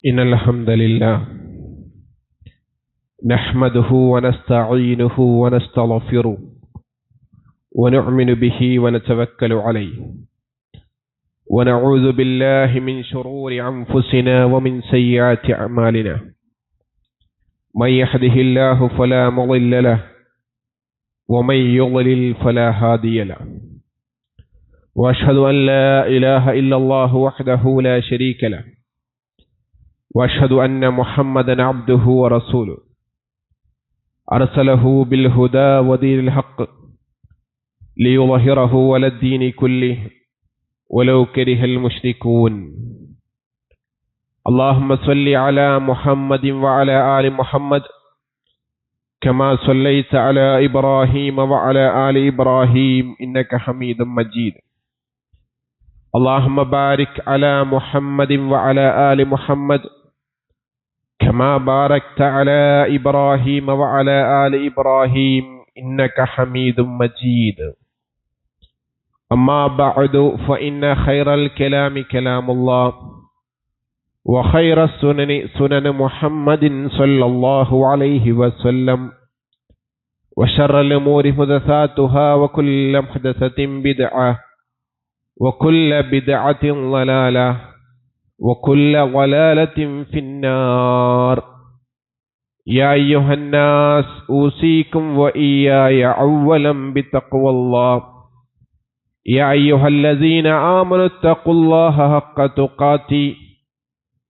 إن الحمد لله نحمده ونستعينه ونستغفره ونؤمن به ونتوكل عليه ونعوذ بالله من شرور أنفسنا ومن سيئات أعمالنا من يهده الله فلا مضل له ومن يضلل فلا هادي له وأشهد أن لا إله إلا الله وحده لا شريك له وأشهد أن محمدا عبده ورسوله أرسله بالهدى ودين الحق ليظهره على الدين كله ولو كره المشركون. اللهم صل على محمد وعلى آل محمد كما صليت على إبراهيم وعلى آل إبراهيم إنك حميد مجيد. اللهم بارك على محمد وعلى آل محمد كما باركت على إبراهيم وعلى آل إبراهيم إنك حميد مجيد. أما بعد فإن خير الكلام كلام الله وخير السنن سنن محمد صلى الله عليه وسلم وشر الأمور محدثاتها وكل محدثة بدعة وكل بدعة ضلالة وكل ضلالة في النار. يا أيها الناس أوصيكم وإياي أولا بتقوى الله. يا أيها الذين آمنوا اتقوا الله حق تقاته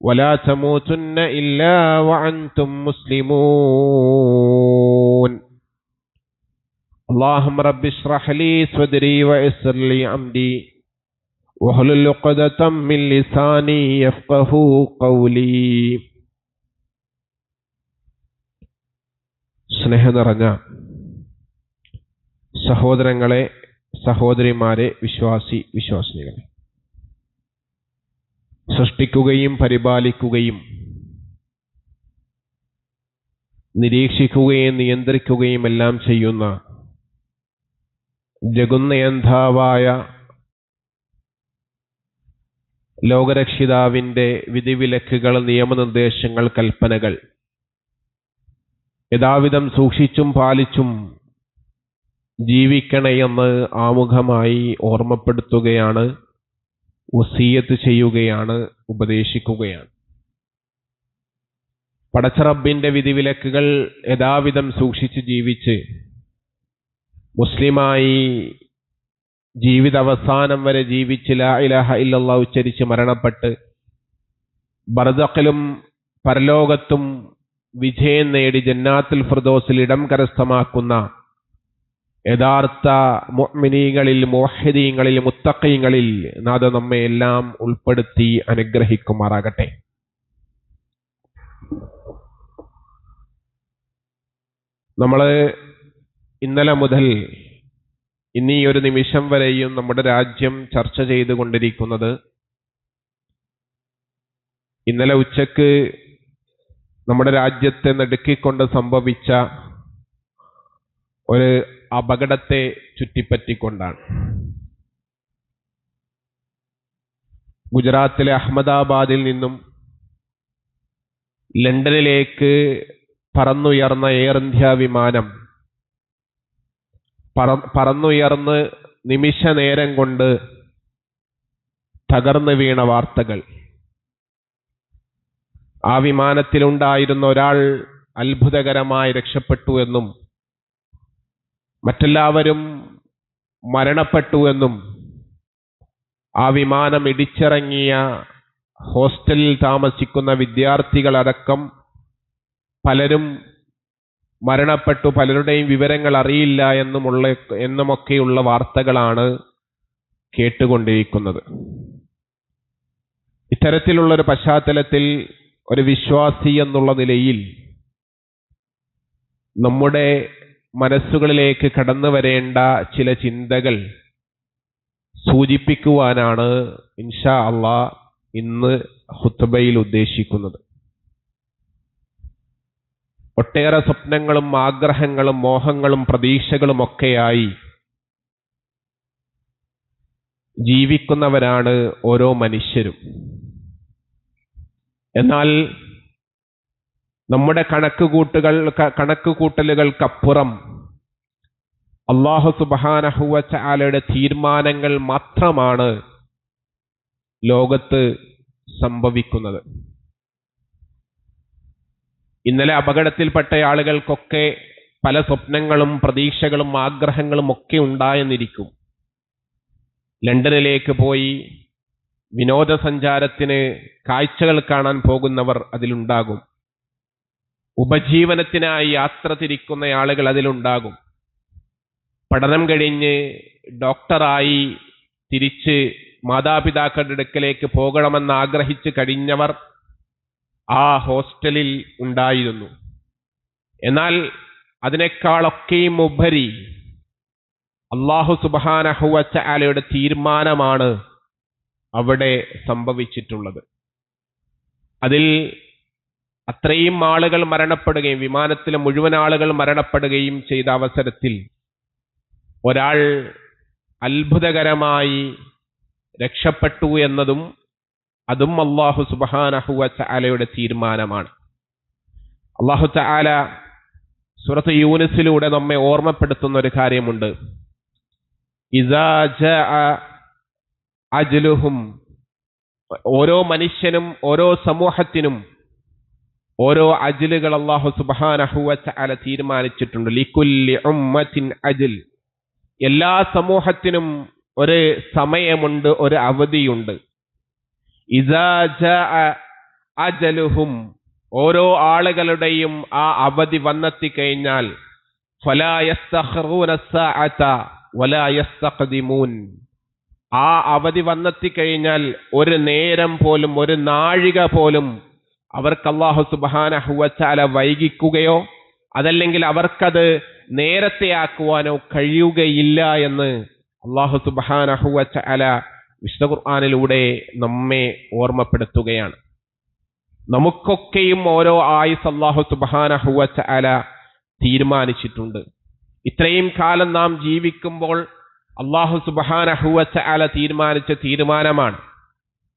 ولا تموتن إلا وأنتم مسلمون. اللهم رب اشرح لي صدري ويسر لي أمري واحلل عقدة من لساني يفقهوا قولي. സ്നേഹം നിറഞ്ഞ സഹോദരങ്ങളെ, സഹോദരിമാരെ, വിശ്വാസിനികളെ, സൃഷ്ടിക്കുകയും പരിപാലിക്കുകയും നിരീക്ഷിക്കുകയും നിയന്ത്രിക്കുകയും എല്ലാം ചെയ്യുന്ന ജഗന്നിയന്താവായ ലോകരക്ഷിതാവിൻ്റെ വിധിവിലക്കുകൾ, നിയമനിർദ്ദേശങ്ങൾ, കൽപ്പനകൾ യഥാവിധം സൂക്ഷിച്ചും പാലിച്ചും ജീവിക്കണമെന്ന് ആമുഖമായി ഓർമ്മപ്പെടുത്തുകയാണ്, വസിയ്യത്ത് ചെയ്യുകയാണ്, ഉപദേശിക്കുകയാണ്. പടച്ചറബിൻ്റെ വിധിവിലക്കുകൾ യഥാവിധം സൂക്ഷിച്ച് ജീവിച്ച് മുസ്ലിമായി ജീവിതാവസാനം വരെ ജീവിച്ച് ലാ ഇലാഹ ഇല്ലല്ലാഹ് ഉച്ചരിച്ച് മരണപ്പെട്ട് ബർസഖിലും പരലോകത്തും വിജയം നേടി ജന്നാത്തുൽ ഫിർദൗസിൽ ഇടം കരസ്ഥമാക്കുന്ന യഥാർത്ഥ മുഅ്മിനീങ്ങളിൽ, മുവഹ്ഹിദീങ്ങളിൽ, മുത്തഖീങ്ങളിൽ നാഥ നമ്മെ എല്ലാം ഉൾപ്പെടുത്തി അനുഗ്രഹിക്കുമാറാകട്ടെ. നമ്മൾ ഇന്നലെ മുതൽ ഇന്നീ ഒരു നിമിഷം വരെയും നമ്മുടെ രാജ്യം ചർച്ച ചെയ്തുകൊണ്ടിരിക്കുന്നത് ഇന്നലെ ഉച്ചക്ക് നമ്മുടെ രാജ്യത്തെ നടുക്കിക്കൊണ്ട് സംഭവിച്ച ഒരു അപകടത്തെ ചുറ്റിപ്പറ്റിക്കൊണ്ടാണ്. ഗുജറാത്തിലെ അഹമ്മദാബാദിൽ നിന്നും ലണ്ടനിലേക്ക് പറന്നുയർന്ന എയർ ഇന്ത്യ വിമാനം പറന്നുയർന്ന് നിമിഷ നേരം കൊണ്ട് തകർന്നു വീണ വാർത്തകൾ. ആ വിമാനത്തിലുണ്ടായിരുന്ന ഒരാൾ അത്ഭുതകരമായി രക്ഷപ്പെട്ടു എന്നും മറ്റെല്ലാവരും മരണപ്പെട്ടു എന്നും ആ വിമാനം ഇടിച്ചിറങ്ങിയ ഹോസ്റ്റലിൽ താമസിക്കുന്ന വിദ്യാർത്ഥികളടക്കം പലരും മരണപ്പെട്ടു, പലരുടെയും വിവരങ്ങൾ അറിയില്ല എന്നുമൊക്കെയുള്ള വാർത്തകളാണ് കേട്ടുകൊണ്ടിരിക്കുന്നത്. ഇത്തരത്തിലുള്ളൊരു പശ്ചാത്തലത്തിൽ ഒരു വിശ്വാസി എന്നുള്ള നിലയിൽ നമ്മുടെ മനസ്സുകളിലേക്ക് കടന്നു വരേണ്ട ചില ചിന്തകൾ സൂചിപ്പിക്കുവാനാണ് ഇൻഷാ അല്ലാഹ് ഇന്ന് ഖുത്ബയിൽ ഉദ്ദേശിക്കുന്നത്. ഒട്ടേറെ സ്വപ്നങ്ങളും ആഗ്രഹങ്ങളും മോഹങ്ങളും പ്രതീക്ഷകളും ഒക്കെയായി ജീവിക്കുന്നവരാണ് ഓരോ മനുഷ്യരും. എന്നാൽ നമ്മുടെ കണക്കുകൂട്ടലുകൾക്കപ്പുറം അല്ലാഹു സുബ്ഹാനഹു വ തആലയുടെ തീരുമാനങ്ങൾ മാത്രമാണ് ലോകത്ത് സംഭവിക്കുന്നത്. ഇന്നലെ അപകടത്തിൽപ്പെട്ട ആളുകൾക്കൊക്കെ പല സ്വപ്നങ്ങളും പ്രതീക്ഷകളും ആഗ്രഹങ്ങളും ഒക്കെ ഉണ്ടായെന്നിരിക്കും. ലണ്ടനിലേക്ക് പോയി വിനോദസഞ്ചാരത്തിന് കാഴ്ചകൾ കാണാൻ പോകുന്നവർ അതിലുണ്ടാകും. ഉപജീവനത്തിനായി യാത്ര തിരിക്കുന്ന ആളുകൾ അതിലുണ്ടാകും. പഠനം കഴിഞ്ഞ് ഡോക്ടറായി തിരിച്ച് മാതാപിതാക്കളുടെ അടുക്കലേക്ക് പോകണമെന്ന് ആഗ്രഹിച്ച് കഴിഞ്ഞവർ ആ ഹോസ്റ്റലിൽ ഉണ്ടായിരുന്നു. എന്നാൽ അതിനേക്കാളൊക്കെയും ഉപരി അല്ലാഹു സുബ്ഹാനഹു വ തആലയുടെ തീരുമാനമാണ് അവിടെ സംഭവിച്ചിട്ടുള്ളത്. അതിൽ അത്രയും ആളുകൾ മരണപ്പെടുകയും വിമാനത്തിലെ മുഴുവൻ ആളുകൾ മരണപ്പെടുകയും ചെയ്ത അവസരത്തിൽ ഒരാൾ അത്ഭുതകരമായി രക്ഷപ്പെട്ടു എന്നതും അതും അല്ലാഹു സുബ്ഹാനഹു വ തആലയുടെ തീരുമാനമാണ്. അല്ലാഹു തആല സൂറത്ത് യൂനുസിലൂടെ നമ്മെ ഓർമ്മപ്പെടുത്തുന്ന ഒരു കാര്യമുണ്ട്. ഇദാ ജാഅ അജ്ലുഹും, ഓരോ മനുഷ്യനും ഓരോ സമൂഹത്തിനും ഓരോ അജ്ലുകൾ അല്ലാഹു സുബ്ഹാനഹു വ തആല തീരുമാനിച്ചിട്ടുണ്ട്. ലികുല്ലി ഉമ്മത്തിൻ അജ്ൽ, എല്ലാ സമൂഹത്തിനും ഒരു സമയമുണ്ട്, ഒരു അവധിയുണ്ട്. ഇദാ ജാഅ അജലുഹും, ഓരോ ആളുകളുടെയും ആ അവധി വന്നെത്തിക്കഴിഞ്ഞാൽ ഫലാ യസ്തഖിറൂന സഅത വലാ യസ്തഖ്ദിമൂൻ, ആ അവധി വന്നെത്തിക്കഴിഞ്ഞാൽ ഒരു നേരം പോലും ഒരു നാഴിക പോലും അവർക്ക് അല്ലാഹു സുബ്ഹാനഹു വ തആല വൈകിക്കുകയോ അതല്ലെങ്കിൽ അവർക്കത് നേരത്തെ ആക്കുവാനോ കഴിയുകയില്ല എന്ന് അല്ലാഹു സുബ്ഹാനഹു വ തആല വിശുദ്ധ ഖുർആനിലൂടെ നമ്മെ ഓർമ്മപ്പെടുത്തുകയാണ്. നമുക്കൊക്കെയും ഓരോ ആയുസ് അല്ലാഹു സുബ്ഹാനഹു വ തആല തീരുമാനിച്ചിട്ടുണ്ട്. ഇത്രയും കാലം നാം ജീവിക്കുമ്പോൾ അല്ലാഹു സുബ്ഹാനഹു വ തആല തീരുമാനിച്ച തീരുമാനമാണ്.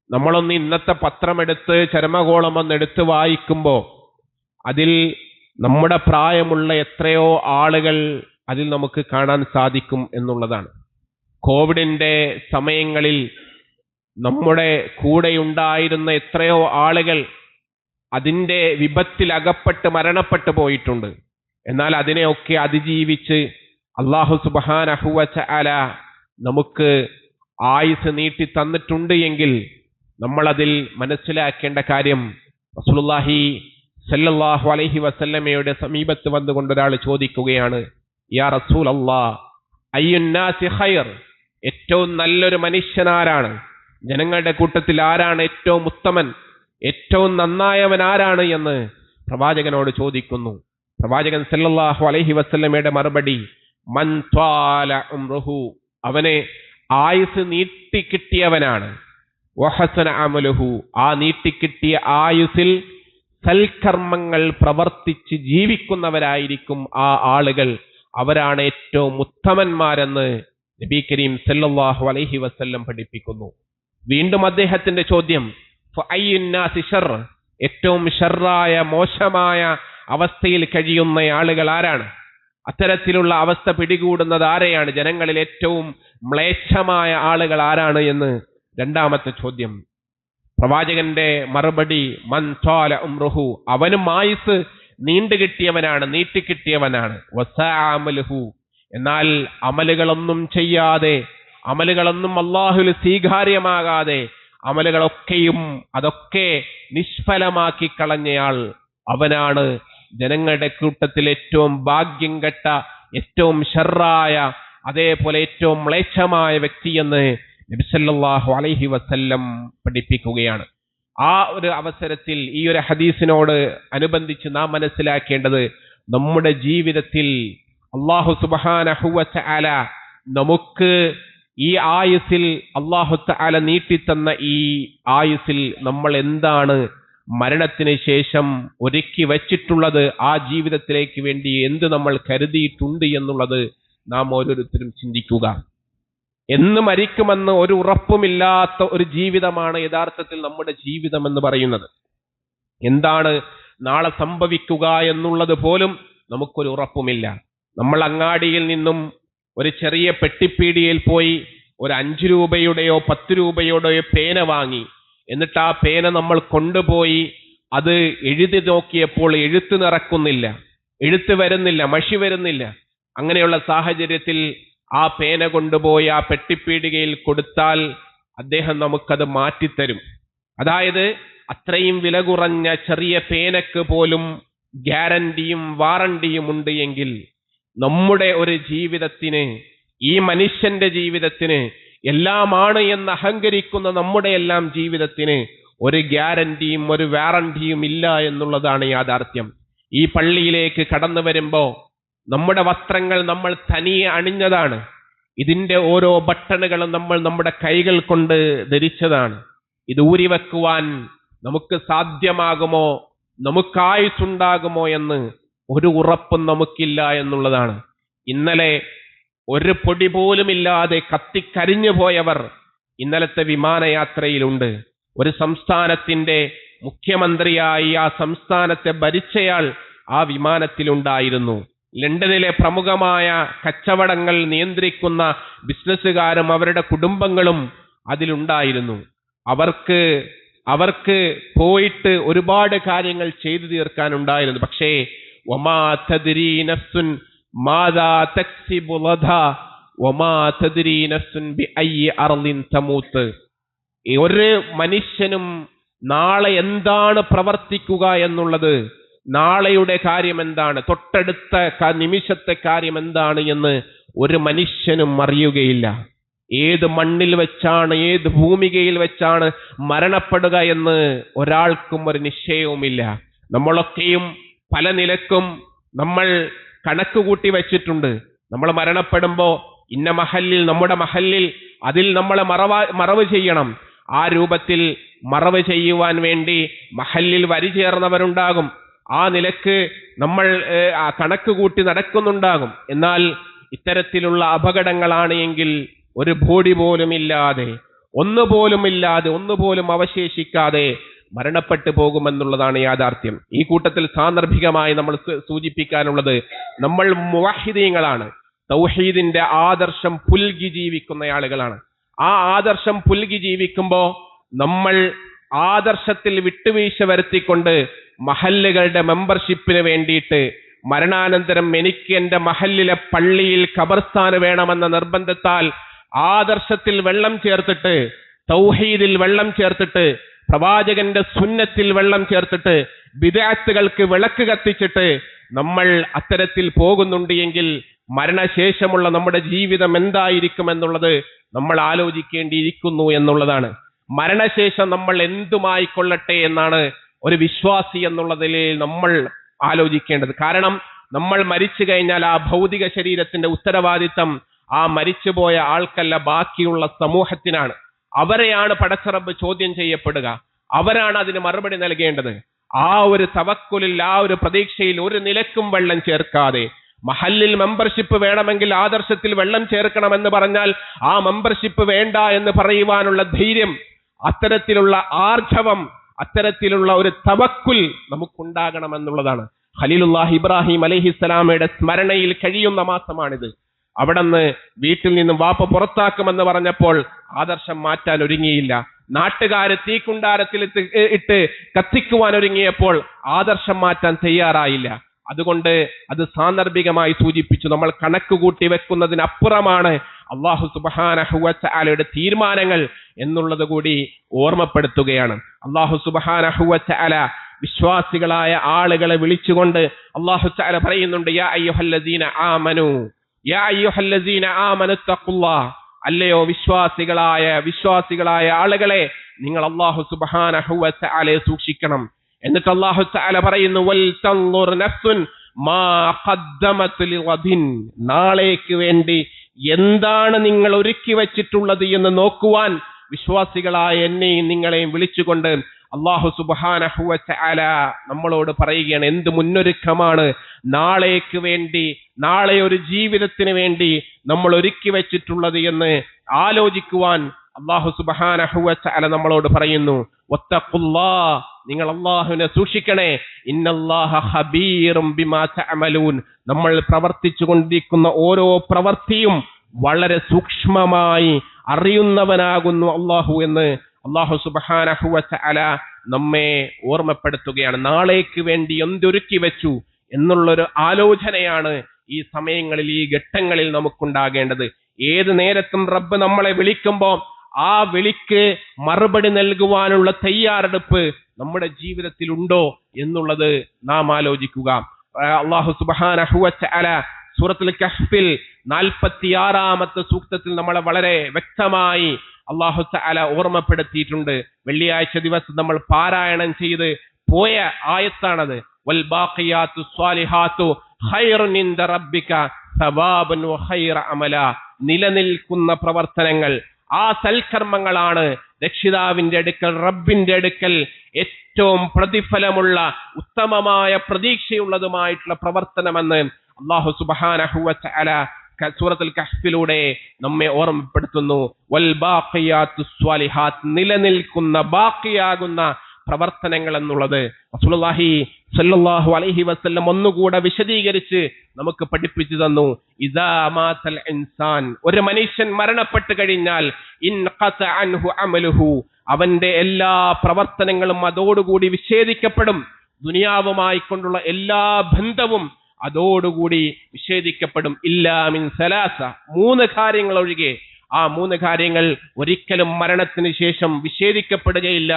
നമ്മളൊന്ന് ഇന്നത്തെ പത്രമെടുത്ത് ചരമകോളം എടുത്ത് വായിക്കുമ്പോൾ അതിൽ നമ്മുടെ പ്രായമുള്ള എത്രയോ ആളുകൾ അതിൽ നമുക്ക് കാണാൻ സാധിക്കും എന്നുള്ളതാണ്. കോവിഡിന്റെ സമയങ്ങളിൽ നമ്മുടെ കൂടെയുണ്ടായിരുന്ന എത്രയോ ആളുകൾ അതിൻ്റെ വിപത്തിൽ അകപ്പെട്ട് മരണപ്പെട്ടു പോയിട്ടുണ്ട്. എന്നാൽ അതിനെയൊക്കെ അതിജീവിച്ച് അല്ലാഹു സുബ്ഹാനഹു വ തആല നമുക്ക് ആയുസ് നീട്ടി തന്നിട്ടുണ്ട് എങ്കിൽ നമ്മളതിൽ മനസ്സിലാക്കേണ്ട കാര്യം, റസൂലുള്ളാഹി സല്ലല്ലാഹു അലൈഹി വസല്ലമയുടെ സമീപത്ത് വന്നുകൊണ്ട് ഒരാൾ ചോദിക്കുകയാണ്, യാ റസൂലല്ലാഹ് അയ്യുന്നാസി ഖൈർ, ഏറ്റവും നല്ലൊരു മനുഷ്യനാരാണ്? ജനങ്ങളുടെ കൂട്ടത്തിൽ ആരാണ് ഏറ്റവും ഉത്തമൻ, ഏറ്റവും നന്നായവൻ ആരാണ് എന്ന് പ്രവാചകനോട് ചോദിക്കുന്നു. പ്രവാചകൻ സല്ലല്ലാഹു അലൈഹി വസല്ലമയുടെ മറുപടി, മൻ ത്വാല ഉംറുഹു, അവനെ ആയുസ് നീട്ടിക്കിട്ടിയവനാണ്. വഹസന അമലുഹു, ആ നീട്ടിക്കിട്ടിയ ആയുസിൽ സൽക്കർമ്മങ്ങൾ പ്രവർത്തിച്ച് ജീവിക്കുന്നവരായിരിക്കും ആ ആളുകൾ, അവരാണ് ഏറ്റവും ഉത്തമന്മാരെന്ന് നബി കരീം സല്ലല്ലാഹു അലൈഹി വസല്ലം പഠിപ്പിക്കുന്നു. വീണ്ടും അദ്ദേഹത്തിന്റെ ചോദ്യം, ഫഅയ്യുന്നാസി ശർ, ഏറ്റവും ഷർറായ മോശമായ അവസ്ഥയിൽ കഴിയുന്ന ആളുകൾ ആരാണ്? അത്തരത്തിലുള്ള അവസ്ഥ പിടികൂടുന്നത് ആരെയാണ്? ജനങ്ങളിൽ ഏറ്റവും മ്ലേച്ഛമായ ആളുകൾ ആരാണ് എന്ന് രണ്ടാമത്തെ ചോദ്യം. പ്രവാചകന്റെ മറുപടി, മൻ ത്വാല ഉംറുഹു, അവനും ആയുസ് നീണ്ടുകിട്ടിയവനാണ്, നീട്ടിക്കിട്ടിയവനാണ്. വസഅമലുഹു, എന്നാൽ അമലുകളൊന്നും ചെയ്യാതെ, അമലുകളൊന്നും അല്ലാഹുവിൽ സ്വീകാര്യമാകാതെ അമലുകളൊക്കെയും അതൊക്കെ നിഷ്ഫലമാക്കി കളഞ്ഞയാൾ, അവനാണ് ജനങ്ങളുടെ കൂട്ടത്തിൽ ഏറ്റവും ഭാഗ്യം കെട്ട, ഏറ്റവും ഷർറായ, അതേപോലെ ഏറ്റവും മ്ലേച്ഛമായ വ്യക്തിയെന്ന് നബി സല്ലല്ലാഹു അലൈഹി വസല്ലം പഠിപ്പിക്കുകയാണ്. ആ ഒരു അവസരത്തിൽ ഈ ഒരു ഹദീസിനോട് അനുബന്ധിച്ച് നാം മനസ്സിലാക്കേണ്ടത്, നമ്മുടെ ജീവിതത്തിൽ അല്ലാഹു സുബ്ഹാനഹു വ തആല നമുക്ക് ഈ ആയുസിൽ അല്ലാഹു തആല നീട്ടിത്തന്ന ഈ ആയുസിൽ നമ്മൾ എന്താണ് മരണത്തിന് ശേഷം ഒരുക്കി വച്ചിട്ടുള്ളത്, ആ ജീവിതത്തിലേക്ക് വേണ്ടി എന്ത് നമ്മൾ കരുതിയിട്ടുണ്ട് എന്നുള്ളത് നാം ഓരോരുത്തരും ചിന്തിക്കുക. എന്ന് മരിക്കുമെന്ന് ഒരു ഉറപ്പുമില്ലാത്ത ഒരു ജീവിതമാണ് യഥാർത്ഥത്തിൽ നമ്മുടെ ജീവിതം എന്ന് പറയുന്നത്. എന്താണ് നാളെ സംഭവിക്കുക എന്നുള്ളത് പോലും നമുക്കൊരു ഉറപ്പുമില്ല. നമ്മൾ അങ്ങാടിയിൽ നിന്നും ഒരു ചെറിയ പെട്ടിപ്പീടികയിൽ പോയി ഒരു 5 രൂപയുടെയോ 10 രൂപയുടെയോ പേന വാങ്ങി, എന്നിട്ട് ആ പേന നമ്മൾ കൊണ്ടുപോയി അത് എഴുതി നോക്കിയപ്പോൾ എഴുത്ത് നിറക്കുന്നില്ല, എഴുത്ത് വരുന്നില്ല, മഷി വരുന്നില്ല. അങ്ങനെയുള്ള സാഹചര്യത്തിൽ ആ പേന കൊണ്ടുപോയി ആ പെട്ടിപ്പീടികയിൽ കൊടുത്താൽ അദ്ദേഹം നമുക്കത് മാറ്റിത്തരും. അതായത് അത്രയും വില കുറഞ്ഞ ചെറിയ പേനക്ക് പോലും ഗ്യാരണ്ടിയും വാറണ്ടിയും ഉണ്ട് എങ്കിൽ നമ്മുടെ ഒരു ജീവിതത്തിന്, ഈ മനുഷ്യന്റെ ജീവിതത്തിന്, എല്ലാമാണ് എന്ന് അഹങ്കരിക്കുന്ന നമ്മുടെ എല്ലാം ജീവിതത്തിന് ഒരു ഗ്യാരണ്ടിയും ഒരു വാറണ്ടിയും ഇല്ല എന്നുള്ളതാണ് യാഥാർത്ഥ്യം. ഈ പള്ളിയിലേക്ക് കടന്നു വരുമ്പോ നമ്മുടെ വസ്ത്രങ്ങൾ നമ്മൾ തനിയെ അണിഞ്ഞതാണ്. ഇതിന്റെ ഓരോ ബട്ടണുകളും നമ്മൾ നമ്മുടെ കൈകൾ കൊണ്ട് ധരിച്ചതാണ്. ഇത് ഊരിവെക്കുവാൻ നമുക്ക് സാധ്യമാകുമോ, നമുക്കായുസുണ്ടാകുമോ എന്ന് ഒരു ഉറപ്പും നമുക്കില്ല എന്നുള്ളതാണ്. ഇന്നലെ ഒരു പൊടി പോലുമില്ലാതെ കത്തിക്കരിഞ്ഞു പോയവർ ഇന്നലത്തെ വിമാനയാത്രയിലുണ്ട്. ഒരു സംസ്ഥാനത്തിന്റെ മുഖ്യമന്ത്രിയായി ആ സംസ്ഥാനത്തെ ഭരിച്ചയാൾ ആ വിമാനത്തിലുണ്ടായിരുന്നു. ലണ്ടനിലെ പ്രമുഖമായ കച്ചവടങ്ങൾ നിയന്ത്രിക്കുന്ന ബിസിനസ്സുകാരും അവരുടെ കുടുംബങ്ങളും അതിലുണ്ടായിരുന്നു. അവർക്ക് പോയിട്ട് ഒരുപാട് കാര്യങ്ങൾ ചെയ്തു തീർക്കാനുണ്ടായിരുന്നു. പക്ഷേ വമാ തദ്രീ നഫ്സുൻ മാദാ തക്സിബു ഗദാ വമാ തദ്രീ നഫ്സുൻ ബിഅയ്യി അർളിൻ തമൂത്ത്. ഒരു മനുഷ്യനും നാളെ എന്താണ് പ്രവർത്തിക്കുക എന്നുള്ളത്, നാളെയുടെ കാര്യം എന്താണ്, തൊട്ടടുത്ത നിമിഷത്തെ കാര്യം എന്താണ് എന്ന് ഒരു മനുഷ്യനും അറിയുകയില്ല. ഏത് മണ്ണിൽ വെച്ചാണ്, ഏത് ഭൂമികയിൽ വെച്ചാണ് മരണപ്പെടുക എന്ന് ഒരാൾക്കും ഒരു നിശ്ചയവുമില്ല. നമ്മളൊക്കെയും പല നിലക്കും നമ്മൾ കണക്ക് കൂട്ടി വെച്ചിട്ടുണ്ട്. നമ്മൾ മരണപ്പെടുമ്പോ ഇന്ന മഹല്ലിൽ, നമ്മുടെ മഹല്ലിൽ അതിൽ നമ്മളെ മറവ് ചെയ്യണം. ആ രൂപത്തിൽ മറവ് ചെയ്യുവാൻ വേണ്ടി മഹല്ലിൽ വരി ചേർന്നവരുണ്ടാകും. ആ നിലക്ക് നമ്മൾ ആ കണക്ക് കൂട്ടി നടക്കുന്നുണ്ടാകും. എന്നാൽ ഇത്തരത്തിലുള്ള അപകടങ്ങളാണ് എങ്കിൽ ഒരു ബോഡി പോലും ഇല്ലാതെ, ഒന്നുപോലും അവശേഷിക്കാതെ മരണപ്പെട്ടു പോകുമെന്നുള്ളതാണ് യാഥാർത്ഥ്യം. ഈ കൂട്ടത്തിൽ സാന്ദർഭികമായി നമ്മൾ സൂചിപ്പിക്കാനുള്ളത്, നമ്മൾ മുവഹിദീങ്ങളാണ്, തൗഹീദിന്റെ ആദർശം പുൽകി ജീവിക്കുന്ന ആളുകളാണ്. ആ ആദർശം പുൽകി ജീവിക്കുമ്പോൾ നമ്മൾ ആദർശത്തിൽ വിട്ടുവീഴ്ച വരുത്തിക്കൊണ്ട് മഹല്ലുകളുടെ മെമ്പർഷിപ്പിന് വേണ്ടിയിട്ട് മരണാനന്തരം എനിക്ക് എന്റെ മഹല്ലിലെ പള്ളിയിൽ ഖബർസ്ഥാൻ വേണമെന്ന നിർബന്ധത്താൽ ആദർശത്തിൽ വെള്ളം ചേർത്തിട്ട്, തൗഹീദിൽ വെള്ളം ചേർത്തിട്ട്, പ്രവാചകന്റെ സുന്നത്തിൽ വെള്ളം ചേർത്തിട്ട്, ബിദ്അത്തുകൾക്ക് വിളക്ക് കത്തിച്ചിട്ട് നമ്മൾ അത്തരത്തിൽ പോകുന്നുണ്ട് എങ്കിൽ മരണശേഷമുള്ള നമ്മുടെ ജീവിതം എന്തായിരിക്കും എന്നുള്ളത് നമ്മൾ ആലോചിക്കേണ്ടിയിരിക്കുന്നു എന്നുള്ളതാണ്. മരണശേഷം നമ്മൾ എന്തുമായിക്കൊള്ളട്ടെ എന്നാണ് ഒരു വിശ്വാസി എന്നുള്ളതിൽ നമ്മൾ ആലോചിക്കേണ്ടത്. കാരണം നമ്മൾ മരിച്ചു കഴിഞ്ഞാൽ ആ ഭൗതിക ശരീരത്തിന്റെ ഉത്തരവാദിത്തം ആ മരിച്ചുപോയ ആൾക്കല്ല, ബാക്കിയുള്ള സമൂഹത്തിനാണ്. അവരെയാണ് പടച്ചറബ് ചോദ്യം ചെയ്യപ്പെടുക. അവരാണ് അതിന് മറുപടി നൽകേണ്ടത്. ആ ഒരു തവക്കുലിൽ, ആ ഒരു പ്രതീക്ഷയിൽ ഒരു നിലക്കും വെള്ളം ചേർക്കാതെ, മഹല്ലിൽ മെമ്പർഷിപ്പ് വേണമെങ്കിൽ ആദർശത്തിൽ വെള്ളം ചേർക്കണമെന്ന് പറഞ്ഞാൽ ആ മെമ്പർഷിപ്പ് വേണ്ട എന്ന് പറയുവാനുള്ള ധൈര്യം, അത്തരത്തിലുള്ള ആർജവം, അത്തരത്തിലുള്ള ഒരു തവക്കുൽ നമുക്കുണ്ടാകണമെന്നുള്ളതാണ്. ഖലീലുല്ലാഹി ഇബ്രാഹിം അലൈഹിസ്സലാമയുടെ സ്മരണയിൽ കഴിയുന്ന മാസമാണിത്. അവിടുന്ന് വീട്ടിൽ നിന്നും വാപ്പ പുറത്താക്കുമെന്ന് പറഞ്ഞപ്പോൾ ആദർശം മാറ്റാൻ ഒരുങ്ങിയില്ല. നാട്ടുകാര് തീക്കുണ്ടാരത്തിൽ ഇട്ട് കത്തിക്കുവാൻ ഒരുങ്ങിയപ്പോൾ ആദർശം മാറ്റാൻ തയ്യാറായില്ല. അതുകൊണ്ട് അത് സാന്ദർഭികമായി സൂചിപ്പിച്ചു. നമ്മൾ കണക്ക് കൂട്ടി വെക്കുന്നതിനപ്പുറമാണ് അല്ലാഹു സുബ്ഹാനഹു വ തആലയുടെ തീരുമാനങ്ങൾ എന്നുള്ളത് കൂടി ഓർമ്മപ്പെടുത്തുകയാണ്. അല്ലാഹു സുബ്ഹാനഹു വ തആല വിശ്വാസികളായ ആളുകളെ വിളിച്ചുകൊണ്ട് അല്ലാഹു തആല പറയുന്നുണ്ട്, യാ അയ്യുഹല്ലദീന ആമനു, യാ അയ്യുഹല്ലദീന ആമനു തഖുല്ലാഹ്, അല്ലയോ വിശ്വാസികളായ ആളുകളെ, നിങ്ങൾ അല്ലാഹു സുബ്ഹാനഹു വ തആലയെ സൂക്ഷിക്കണം. എന്നിട്ട് അല്ലാഹു തആല പറയുന്നു, വൽ തൻദുർ നഫ്സുൻ മാ ഖദ്ദമത് ലിഗദിൻ, നാളേക്ക് വേണ്ടി എന്താണ് നിങ്ങൾ ഒരുക്കി വെച്ചിട്ടുള്ളത് എന്ന് നോക്കുവാൻ വിശ്വാസികളായ എന്നെയും നിങ്ങളെയും വിളിച്ചുകൊണ്ട് അല്ലാഹു സുബ്ഹാനഹു വ തആല നമ്മളോട് പറയുകയാണ്, എന്ത് മുന്നൊരുക്കമാണ് നാളേക്ക് വേണ്ടി, നാളെ ഒരു ജീവിതത്തിന് വേണ്ടി നമ്മൾ ഒരുക്കി വെച്ചിട്ടുള്ളത് എന്ന് ആലോചിക്കുവാൻ അല്ലാഹു സുബ്ഹാനഹു വ തആല നമ്മളോട് പറയുന്നു. വത്തഖുല്ലാഹ്, നിങ്ങൾ അല്ലാഹുവിനെ സൂക്ഷിക്കണേ. ഇന്നല്ലാഹ ഖബീറും ബിമാ തഅമലൂൻ, നമ്മൾ പ്രവർത്തിച്ചു കൊണ്ടിരിക്കുന്ന ഓരോ പ്രവൃത്തിയും വളരെ സൂക്ഷ്മമായി അറിയുന്നവനാകുന്നു അല്ലാഹു എന്ന് അല്ലാഹു സുബ്ഹാനഹു വ തആല നമ്മെ ഓർമ്മപ്പെടുത്തുകയാണ്. നാളേക്ക് വേണ്ടി എന്തൊരുക്കി വെച്ചു എന്നുള്ളൊരു ആലോചനയാണ് ഈ സമയങ്ങളിൽ, ഈ ഘട്ടങ്ങളിൽ നമുക്കുണ്ടാകേണ്ടത്. ഏത് നേരത്തും റബ്ബ് നമ്മളെ വിളിക്കുമ്പോൾ ആ വിളിക്ക് മറുപടി നൽകുവാനുള്ള തയ്യാറെടുപ്പ് നമ്മുടെ ജീവിതത്തിൽ ഉണ്ടോ എന്നുള്ളത് നാം ആലോചിക്കുക. അല്ലാഹു സുബ്ഹാനഹു വ തആല സൂറത്തുൽ കഹ്ഫിൽ 46-ാമത്തെ സൂക്തത്തിൽ നമ്മളെ വളരെ വ്യക്തമായി അല്ലാഹു തആല ഓർമ്മപ്പെടുത്തിയിട്ടുണ്ട്. വെള്ളിയാഴ്ച ദിവസം നമ്മൾ പാരായണം ചെയ്ത് പോയ ആയത്താണത്. വൽ ബാഖിയാത്തു സ്വാലിഹാത്തു ഖൈറുൻ ഇൻദ റബ്ബിക സവാബൻ വ ഖൈറ അമല, നിലനിൽക്കുന്ന പ്രവർത്തനങ്ങൾ, ആ സൽക്കർമ്മങ്ങളാണ് രക്ഷിതാവിന്റെ അടുക്കൽ, റബ്ബിന്റെ അടുക്കൽ ഏറ്റവും പ്രതിഫലമുള്ള ഉത്തമമായ പ്രതീക്ഷയുള്ളതുമായിട്ടുള്ള പ്രവർത്തനമെന്ന് അല്ലാഹു സുബ്ഹാനഹു വ തആല സൂറത്തുൽ കഹ്ഫിലൂടെ നമ്മെ ഓർമ്മപ്പെടുത്തുന്നു. വൽ ബാഖിയാത്തു സ്വാലിഹാത്ത്, നിലനിൽക്കുന്ന ബാക്കിയാകുന്ന പ്രവർത്തനങ്ങൾ എന്നുള്ളത് റസൂലുള്ളാഹി സ്വല്ലല്ലാഹു അലൈഹി വസല്ലം ഒന്നുകൂടെ വിശദീകരിച്ച് നമുക്ക് പഠിപ്പിച്ചു തന്നു. ഇദാ മാതൽ ഇൻസാൻ, ഒരു മനുഷ്യൻ മരണപ്പെട്ടു കഴിഞ്ഞാൽ ഇൻഖത അൻഹു അമലുഹു, അവന്റെ എല്ലാ പ്രവർത്തനങ്ങളും അതോടുകൂടി വിച്ഛേദിക്കപ്പെടും. ദുനിയാവുമായി കൊണ്ടുള്ള എല്ലാ ബന്ധവും അതോടുകൂടി വിച്ഛേദിക്കപ്പെടും. ഇല്ലാ മിൻ സലാസ, 3 കാര്യങ്ങൾ ഒഴികെ. ആ 3 കാര്യങ്ങൾ ഒരിക്കലും മരണത്തിന് ശേഷം വിച്ഛേദിക്കപ്പെടുകയില്ല,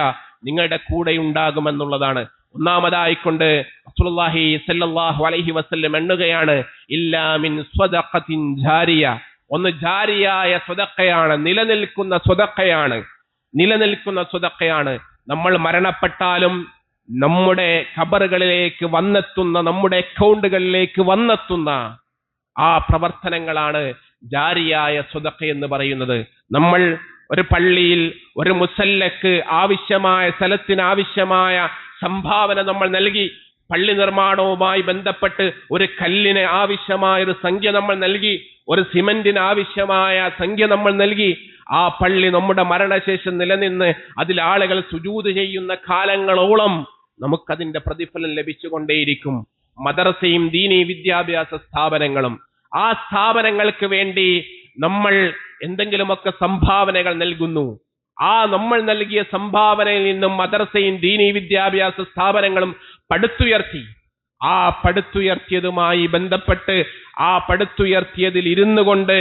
നിങ്ങളുടെ കൂടെ ഉണ്ടാകുമെന്നുള്ളതാണ്. ഒന്നാമതായിക്കൊണ്ട് റസൂലുള്ളാഹി സ്വല്ലല്ലാഹു അലൈഹി വസല്ലം എണ്ണുകയാണ്, ഇല്ലാ മിൻ സ്വദഖത്തിൻ ജാരിയ. ഒന്ന് ജാരിയായ സ്വദഖയാണ്, നിലനിൽക്കുന്ന സ്വദഖയാണ്. നമ്മൾ മരണപ്പെട്ടാലും നമ്മുടെ ഖബറുകളിലേക്ക് വന്നെത്തുന്ന, നമ്മുടെ അക്കൗണ്ടുകളിലേക്ക് വന്നെത്തുന്ന ആ പ്രവർത്തനങ്ങളാണ് ജാരിയായ സ്വദഖ എന്ന് പറയുന്നത്. നമ്മൾ ഒരു പള്ളിയിൽ ഒരു മുസല്ലക്ക് ആവശ്യമായ, സ്ഥലത്തിന് ആവശ്യമായ സംഭാവന നമ്മൾ നൽകി, പള്ളി നിർമ്മാണവുമായി ബന്ധപ്പെട്ട് ഒരു കല്ലിന് ആവശ്യമായ ഒരു സംഖ്യ നമ്മൾ നൽകി, ഒരു സിമന്റിന് ആവശ്യമായ സംഖ്യ നമ്മൾ നൽകി. ആ പള്ളി നമ്മുടെ മരണശേഷം നിലനിന്ന് അതിൽ ആളുകൾ സുജൂദ് ചെയ്യുന്ന കാലങ്ങളോളം നമുക്കതിന്റെ പ്രതിഫലം ലഭിച്ചുകൊണ്ടേയിരിക്കും. മദ്രസയും ദീനീ വിദ്യാഭ്യാസ സ്ഥാപനങ്ങളും, ആ സ്ഥാപനങ്ങൾക്ക് വേണ്ടി നമ്മൾ എന്തെങ്കിലുമൊക്കെ സംഭാവനകൾ നൽകുന്നു. ആ നമ്മൾ നൽകിയ സംഭാവനയിൽ നിന്നും മദ്രസയും ദീനീ വിദ്യാഭ്യാസ സ്ഥാപനങ്ങളും പടുത്തുയർത്തി. ആ പടുത്തുയർത്തിയതുമായി ബന്ധപ്പെട്ട് ആ പടുത്തുയർത്തിയതിൽ ഇരുന്നു കൊണ്ട്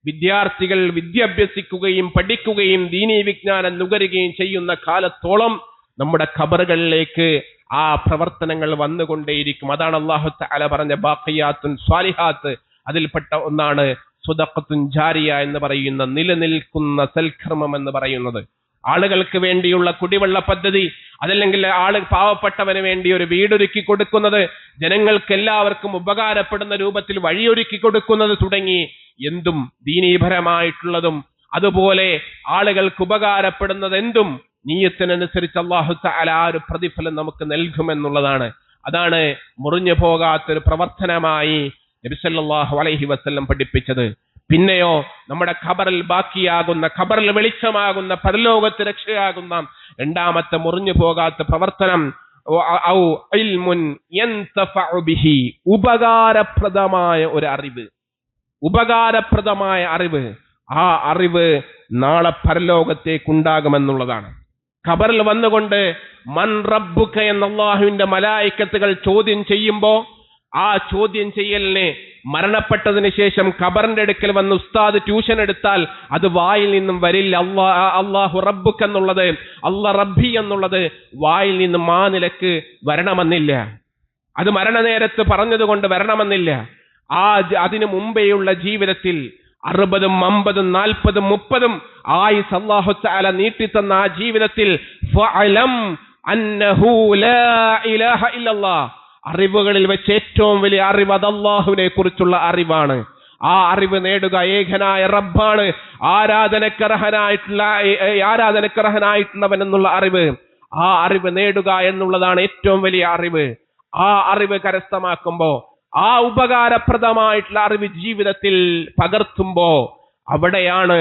വിദ്യാർത്ഥികൾ വിദ്യാഭ്യസിക്കുകയും പഠിക്കുകയും ദീനീ വിജ്ഞാനം നുകരുകയും ചെയ്യുന്ന കാലത്തോളം നമ്മുടെ ഖബറുകളിലേക്ക് ആ പ്രവർത്തനങ്ങൾ വന്നുകൊണ്ടേയിരിക്കും. അതാണ് അല്ലാഹു തആല പറഞ്ഞ ബാഖിയാത്തുൻ സ്വാലിഹാത്ത്. അതിൽപ്പെട്ട ഒന്നാണ് സ്വദഖത്തുൻ ജാരിയ എന്ന് പറയുന്ന, നിലനിൽക്കുന്ന സൽക്കർമ്മം എന്ന് പറയുന്നത്. ആളുകൾക്ക് വേണ്ടിയുള്ള കുടിവെള്ള പദ്ധതി, അതല്ലെങ്കിൽ പാവപ്പെട്ടവന് വേണ്ടി ഒരു വീടൊരുക്കി കൊടുക്കുന്നത്, ജനങ്ങൾക്ക് എല്ലാവർക്കും ഉപകാരപ്പെടുന്ന രൂപത്തിൽ വഴിയൊരുക്കി കൊടുക്കുന്നത് തുടങ്ങി എന്തും ദീനീപരമായിട്ടുള്ളതും അതുപോലെ ആളുകൾക്ക് ഉപകാരപ്പെടുന്നത് എന്തും നീയത്തിനനുസരിച്ച് അല്ലാഹു തആല ആ ഒരു പ്രതിഫലം നമുക്ക് നൽകുമെന്നുള്ളതാണ്. അതാണ് മുറിഞ്ഞു പോകാത്തൊരു പ്രവർത്തനമായി നബി സല്ലല്ലാഹു അലൈഹി വസല്ലം പഠിപ്പിച്ചത്. പിന്നെയോ നമ്മുടെ ഖബറിൽ ബാക്കിയാകുന്ന, ഖബറിൽ വെളിച്ചമാകുന്ന, പരലോകത്ത് രക്ഷയാകുന്ന രണ്ടാമത്തെ മുറിഞ്ഞു പോകാത്ത പ്രവർത്തനം, ഔ ഇൽമുൻ യൻതഫഉ ബിഹി, ഉപകാരപ്രദമായ ഒരു അറിവ്, ഉപകാരപ്രദമായ അറിവ്. ആ അറിവ് നാളെ പരലോകത്തേക്കുണ്ടാകുമെന്നുള്ളതാണ്. ഖബറിൽ വന്നുകൊണ്ട് മൻ റബ്ബുക എന്ന അല്ലാഹുവിന്റെ മലായിക്കത്തുകൾ ചോദ്യം ചെയ്യുമ്പോ, ആ ചോദ്യം ചെയ്യലിന് മരണപ്പെട്ടതിന് ശേഷം ഖബറിന്റെ അടുക്കൽ വന്ന് ഉസ്താദ് ട്യൂഷൻ എടുത്താൽ അത് വായിൽ നിന്നും വരില്ല. അല്ലാഹു റബ്ബുക എന്നുള്ളത്, അല്ലാഹ് റബ്ബി എന്നുള്ളത് വായിൽ നിന്നും ആ നിലക്ക് വരണമെന്നില്ല. അത് മരണനേരത്ത് പറഞ്ഞതുകൊണ്ട് വരണമെന്നില്ല. അതിനു മുമ്പേയുള്ള ജീവിതത്തിൽ 60, 50, 40, 30 ആയുസ് അല്ലാഹു തആല നീട്ടിത്തന്ന ആ ജീവിതത്തിൽ ഫഅലം അന്നഹു ലാ ഇലാഹ ഇല്ലല്ലാഹ്, അറിവുകളിൽ വെച്ച് ഏറ്റവും വലിയ അറിവ് അത് അല്ലാഹുവിനെ കുറിച്ചുള്ള അറിവാണ്. ആ അറിവ് നേടുക ഏകനായ റബ്ബാണ്, ആരാധനക്കർഹനായിട്ടുള്ളവൻ എന്നുള്ള അറിവ്. ആ അറിവ് നേടുക എന്നുള്ളതാണ് ഏറ്റവും വലിയ അറിവ്. ആ അറിവ് കരസ്ഥമാക്കുമ്പോ, ആ ഉപകാരപ്രദമായിട്ടുള്ള അറിവ് ജീവിതത്തിൽ പകർത്തുമ്പോ, അവിടെയാണ്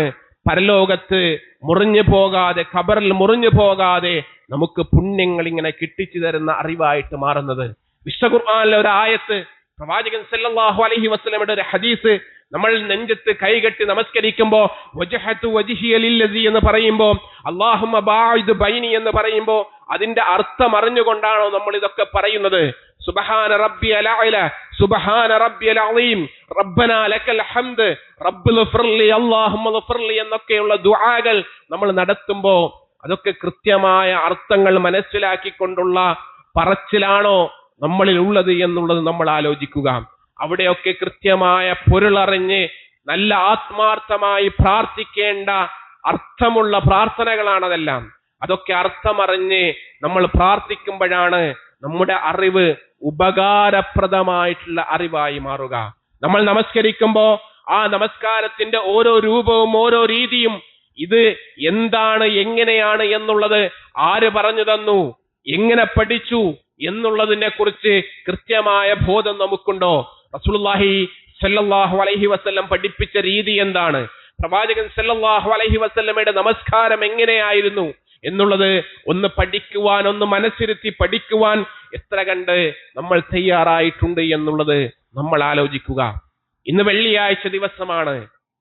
പരലോകത്ത് മുറിഞ്ഞു പോകാതെ, ഖബറിൽ മുറിഞ്ഞു പോകാതെ നമുക്ക് പുണ്യങ്ങൾ ഇങ്ങനെ കിട്ടിച്ചു തരുന്ന അറിവായിട്ട് മാറുന്നത്. വിശുദ്ധ ഖുർആനിലെ ഒരു ആയത്ത്, പ്രവാചകൻ സല്ലല്ലാഹു അലൈഹി വസല്ലമയുടെ ഒരു ഹദീസ്, നമ്മൾ നെഞ്ചത്ത് കൈകെട്ടി നമസ്കരിക്കുമ്പോ വജ്ഹതു വജ്ഹിയ ലില്ലസി എന്ന് പറയുമ്പോ, അല്ലാഹുമ്മ ബാഇദ് ബൈനി എന്ന് പറയുമ്പോ അതിന്റെ അർത്ഥം അറിഞ്ഞുകൊണ്ടാണോ നമ്മൾ ഇതൊക്കെ പറയുന്നത്? സുബ്ഹാന റബ്ബിയൽ അഅല, സുബ്ഹാന റബ്ബിയൽ അളീം, റബ്ബനാ ലക്കൽ ഹംദ്, റബ്ബിഗ്ഫിർലി, അല്ലാഹുമ്മ ഗ്ഫിർലി എന്നൊക്കെയുള്ള ദുആകൾ നമ്മൾ നടത്തുമ്പോ അതൊക്കെ കൃത്യമായ അർത്ഥങ്ങൾ മനസ്സിലാക്കിക്കൊണ്ടുള്ള പറച്ചിലാണോ നമ്മളിൽ ഉള്ളത് എന്നുള്ളത് നമ്മൾ ആലോചിക്കുക. അവിടെയൊക്കെ കൃത്യമായ പൊരുളറിഞ്ഞ് നല്ല ആത്മാർത്ഥമായി പ്രാർത്ഥിക്കേണ്ട അർത്ഥമുള്ള പ്രാർത്ഥനകളാണതെല്ലാം. അതൊക്കെ അർത്ഥമറിഞ്ഞ് നമ്മൾ പ്രാർത്ഥിക്കുമ്പോഴാണ് നമ്മുടെ അറിവ് ഉപകാരപ്രദമായിട്ടുള്ള അറിവായി മാറുക. നമ്മൾ നമസ്കരിക്കുമ്പോ ആ നമസ്കാരത്തിന്റെ ഓരോ രൂപവും ഓരോ രീതിയും ഇത് എന്താണ്, എങ്ങനെയാണ് എന്നുള്ളത് ആര് പറഞ്ഞു തന്നു, എങ്ങനെ പഠിച്ചു എന്നുള്ളതിനെ കുറിച്ച് കൃത്യമായ ബോധം നമുക്കുണ്ടോ? റസൂലുള്ളാഹി സല്ലല്ലാഹു അലൈഹി വസല്ലം പഠിപ്പിച്ച രീതി എന്താണ്, പ്രവാചകൻ സല്ലല്ലാഹു അലൈഹി വസല്ലമയുടെ നമസ്കാരം എങ്ങനെയായിരുന്നു എന്നുള്ളത് ഒന്ന് പഠിക്കുവാൻ, ഒന്ന് മനസ്സിരുത്തി പഠിക്കുവാൻ എത്ര കണ്ട് നമ്മൾ തയ്യാറായിട്ടുണ്ട് എന്നുള്ളത് നമ്മൾ ആലോചിക്കുക. ഇന്ന് വെള്ളിയാഴ്ച ദിവസമാണ്.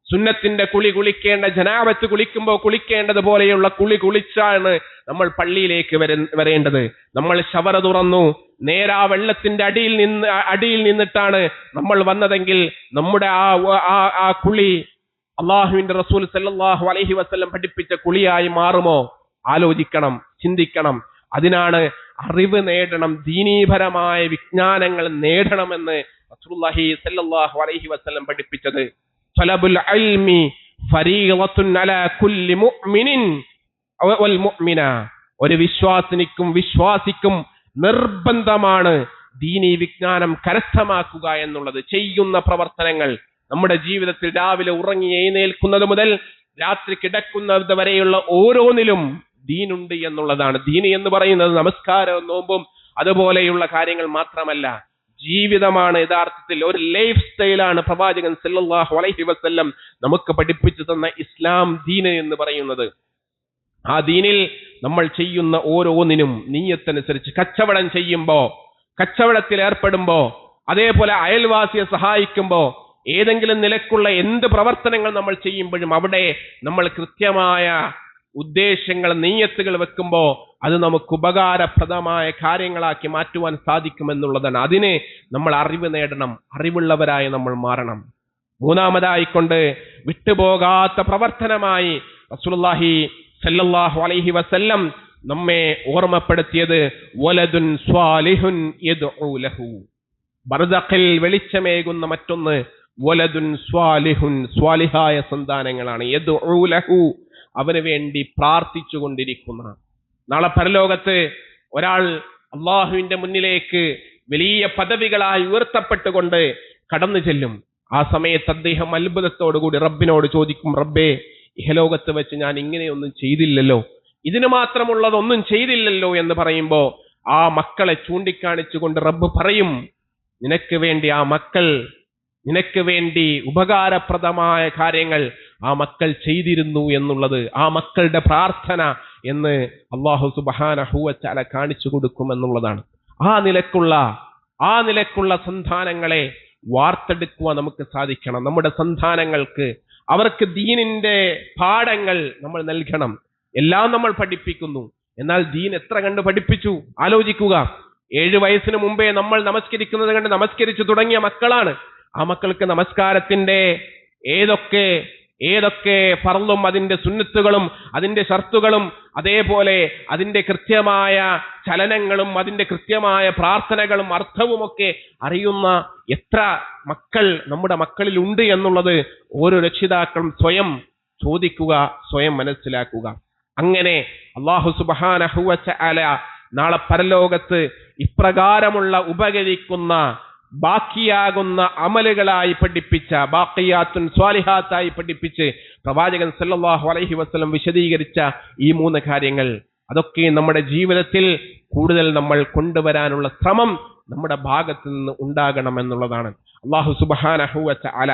സുന്നത്തിന്റെ കുളി കുളിക്കേണ്ട, ജനാബത്ത് കുളിക്കുമ്പോൾ കുളിക്കേണ്ടത് പോലെയുള്ള കുളി കുളിച്ചാണ് നമ്മൾ പള്ളിയിലേക്ക് വരേണ്ടത്. നമ്മൾ ഷവർ തുറന്നു, നേരാ വെള്ളത്തിന്റെ അടിയിൽ നിന്നിട്ടാണ് നമ്മൾ വന്നതെങ്കിൽ നമ്മുടെ ആ കുളി അള്ളാഹുവിന്റെ റസൂൽ സല്ലല്ലാഹു അലൈഹി വസല്ലം പഠിപ്പിച്ച കുളിയായി മാറുമോ? ആലോചിക്കണം, ചിന്തിക്കണം. അതിനാണ് അറിവ് നേടണം, ദീനീപരമായ വിജ്ഞാനങ്ങൾ നേടണമെന്ന് റസൂലുള്ളാഹി സല്ലല്ലാഹു അലൈഹി വസല്ലം പഠിപ്പിച്ചത്. തലബുൽ ഇൽമി ഫരീളത്തുൻ അലാ കുല്ലി മുഅ്മിനിൻ വൽ മുഅ്മിന. ഒരു വിശ്വാസിക്കും നിർബന്ധമാണ് ദീനീ വിജ്ഞാനം കരസ്ഥമാക്കുക എന്നുള്ളത്. ചെയ്യുന്ന പ്രവർത്തനങ്ങൾ, നമ്മുടെ ജീവിതത്തിൽ രാവിലെ ഉറങ്ങി എഴുന്നേൽക്കുന്നത് മുതൽ രാത്രി കിടക്കുന്നത് വരെയുള്ള ഓരോന്നിലും ദീനുണ്ട് എന്നുള്ളതാണ്. ദീന് എന്ന് പറയുന്നത് നമസ്കാരവും നോമ്പും അതുപോലെയുള്ള കാര്യങ്ങൾ മാത്രമല്ല, ജീവിതമാണ്. യഥാർത്ഥത്തിൽ ഒരു ലൈഫ് സ്റ്റൈലാണ് പ്രവാചകൻ സല്ലല്ലാഹു അലൈഹി വസല്ലം നമുക്ക് പഠിപ്പിച്ചു തന്ന ഇസ്ലാം ദീന് എന്ന് പറയുന്നത്. ആ ദീനിൽ നമ്മൾ ചെയ്യുന്ന ഓരോന്നിനും നീയത്തനുസരിച്ച്, കച്ചവടം ചെയ്യുമ്പോ, കച്ചവടത്തിൽ ഏർപ്പെടുമ്പോ, അതേപോലെ അയൽവാസിയെ സഹായിക്കുമ്പോ, ഏതെങ്കിലും നിലക്കുള്ള എന്ത് പ്രവർത്തനങ്ങൾ നമ്മൾ ചെയ്യുമ്പോഴും അവിടെ നമ്മൾ കൃത്യമായ ഉദ്ദേശങ്ങൾ, നീയത്തുകൾ വെക്കുമ്പോ അത് നമുക്ക് ഉപകാരപ്രദമായ കാര്യങ്ങളാക്കി മാറ്റുവാൻ സാധിക്കുമെന്നുള്ളതാണ്. അതിന് നമ്മൾ അറിവ് നേടണം, അറിവുള്ളവരായി നമ്മൾ മാറണം. മൂന്നാമതായിക്കൊണ്ട് വിട്ടുപോകാത്ത പ്രവർത്തനമായി റസൂലുള്ളാഹി സല്ലല്ലാഹു അലൈഹി വസല്ലം നമ്മെ ഓർമ്മപ്പെടുത്തിയത് വലദുൻ സ്വാലിഹുൻ യദ്ഉ ലഹു. ബർസഖിൽ വെളിച്ചമേകുന്ന മറ്റൊന്ന് വലദുൻ സ്വാലിഹുൻ, സ്വാലിഹായ സന്താനങ്ങളാണ്. യദ്ഉ ലഹു, അവന് വേണ്ടി പ്രാർത്ഥിച്ചു കൊണ്ടിരിക്കുന്ന. നാളെ പരലോകത്ത് ഒരാൾ അള്ളാഹുവിന്റെ മുന്നിലേക്ക് വലിയ പദവികളായി ഉയർത്തപ്പെട്ടുകൊണ്ട് കടന്നു ചെല്ലും. ആ സമയത്ത് അദ്ദേഹം അത്ഭുതത്തോടുകൂടി റബ്ബിനോട് ചോദിക്കും, റബ്ബേ, ഇഹലോകത്ത് വെച്ച് ഞാൻ ഇങ്ങനെയൊന്നും ചെയ്തില്ലല്ലോ, ഇതിന് മാത്രമുള്ളതൊന്നും ചെയ്തില്ലല്ലോ എന്ന് പറയുമ്പോ ആ മക്കളെ ചൂണ്ടിക്കാണിച്ചുകൊണ്ട് റബ്ബ് പറയും, നിനക്ക് വേണ്ടി ആ മക്കൾ, നിനക്ക് വേണ്ടി ഉപകാരപ്രദമായ കാര്യങ്ങൾ ആ മക്കൾ ചെയ്തിരുന്നു എന്നുള്ളത്, ആ മക്കളുടെ പ്രാർത്ഥന എന്ന് അല്ലാഹു സുബ്ഹാനഹു വ തആല കാണിച്ചു കൊടുക്കുമെന്നുള്ളതാണ്. ആ നിലക്കുള്ള സന്താനങ്ങളെ വാർത്തെടുക്കുവാൻ നമുക്ക് സാധിക്കണം. നമ്മുടെ സന്താനങ്ങൾക്ക് അവർക്ക് ദീനിന്റെ പാഠങ്ങൾ നമ്മൾ നൽകണം. എല്ലാം നമ്മൾ പഠിപ്പിക്കുന്നു, എന്നാൽ ദീൻ എത്ര കണ്ട് പഠിപ്പിച്ചു ആലോചിക്കുക. 7 വയസ്സിന് മുമ്പേ നമ്മൾ നമസ്കരിക്കുന്നത് കണ്ട് നമസ്കരിച്ചു തുടങ്ങിയ മക്കളാണ്. ആ മക്കൾക്ക് നമസ്കാരത്തിന്റെ ഏതൊക്കെ ഫർളും അതിന്റെ സുന്നത്തുകളും അതിന്റെ ഷർത്തുകളും അതേപോലെ അതിന്റെ കൃത്യമായ ചലനങ്ങളും അതിന്റെ കൃത്യമായ പ്രാർത്ഥനകളും അർത്ഥവുമൊക്കെ അറിയുന്ന എത്ര മക്കൾ നമ്മുടെ മക്കളിൽ ഉണ്ട് എന്നുള്ളത് ഓരോ രക്ഷിതാക്കളും സ്വയം ചോദിക്കുക, സ്വയം മനസ്സിലാക്കുക. അങ്ങനെ അല്ലാഹു സുബ്ഹാനഹു വ തആല നാളെ പരലോകത്ത് ഇപ്രകാരമുള്ള ഉപകരിക്കുന്ന ബാക്കിയാകുന്ന അമലുകളായി പഠിപ്പിച്ച, ബാക്കിയാത്തുൻ സ്വാലിഹാത്തായി പഠിപ്പിച്ച് പ്രവാചകൻ സല്ലല്ലാഹു അലൈഹി വസല്ലം വിശദീകരിച്ച ഈ 3 കാര്യങ്ങൾ, അതൊക്കെ നമ്മുടെ ജീവിതത്തിൽ കൂടുതൽ നമ്മൾ കൊണ്ടുവരാനുള്ള ശ്രമം നമ്മുടെ ഭാഗത്ത് നിന്ന് ഉണ്ടാകണം എന്നുള്ളതാണ്. അല്ലാഹു സുബ്ഹാനഹു വ തആല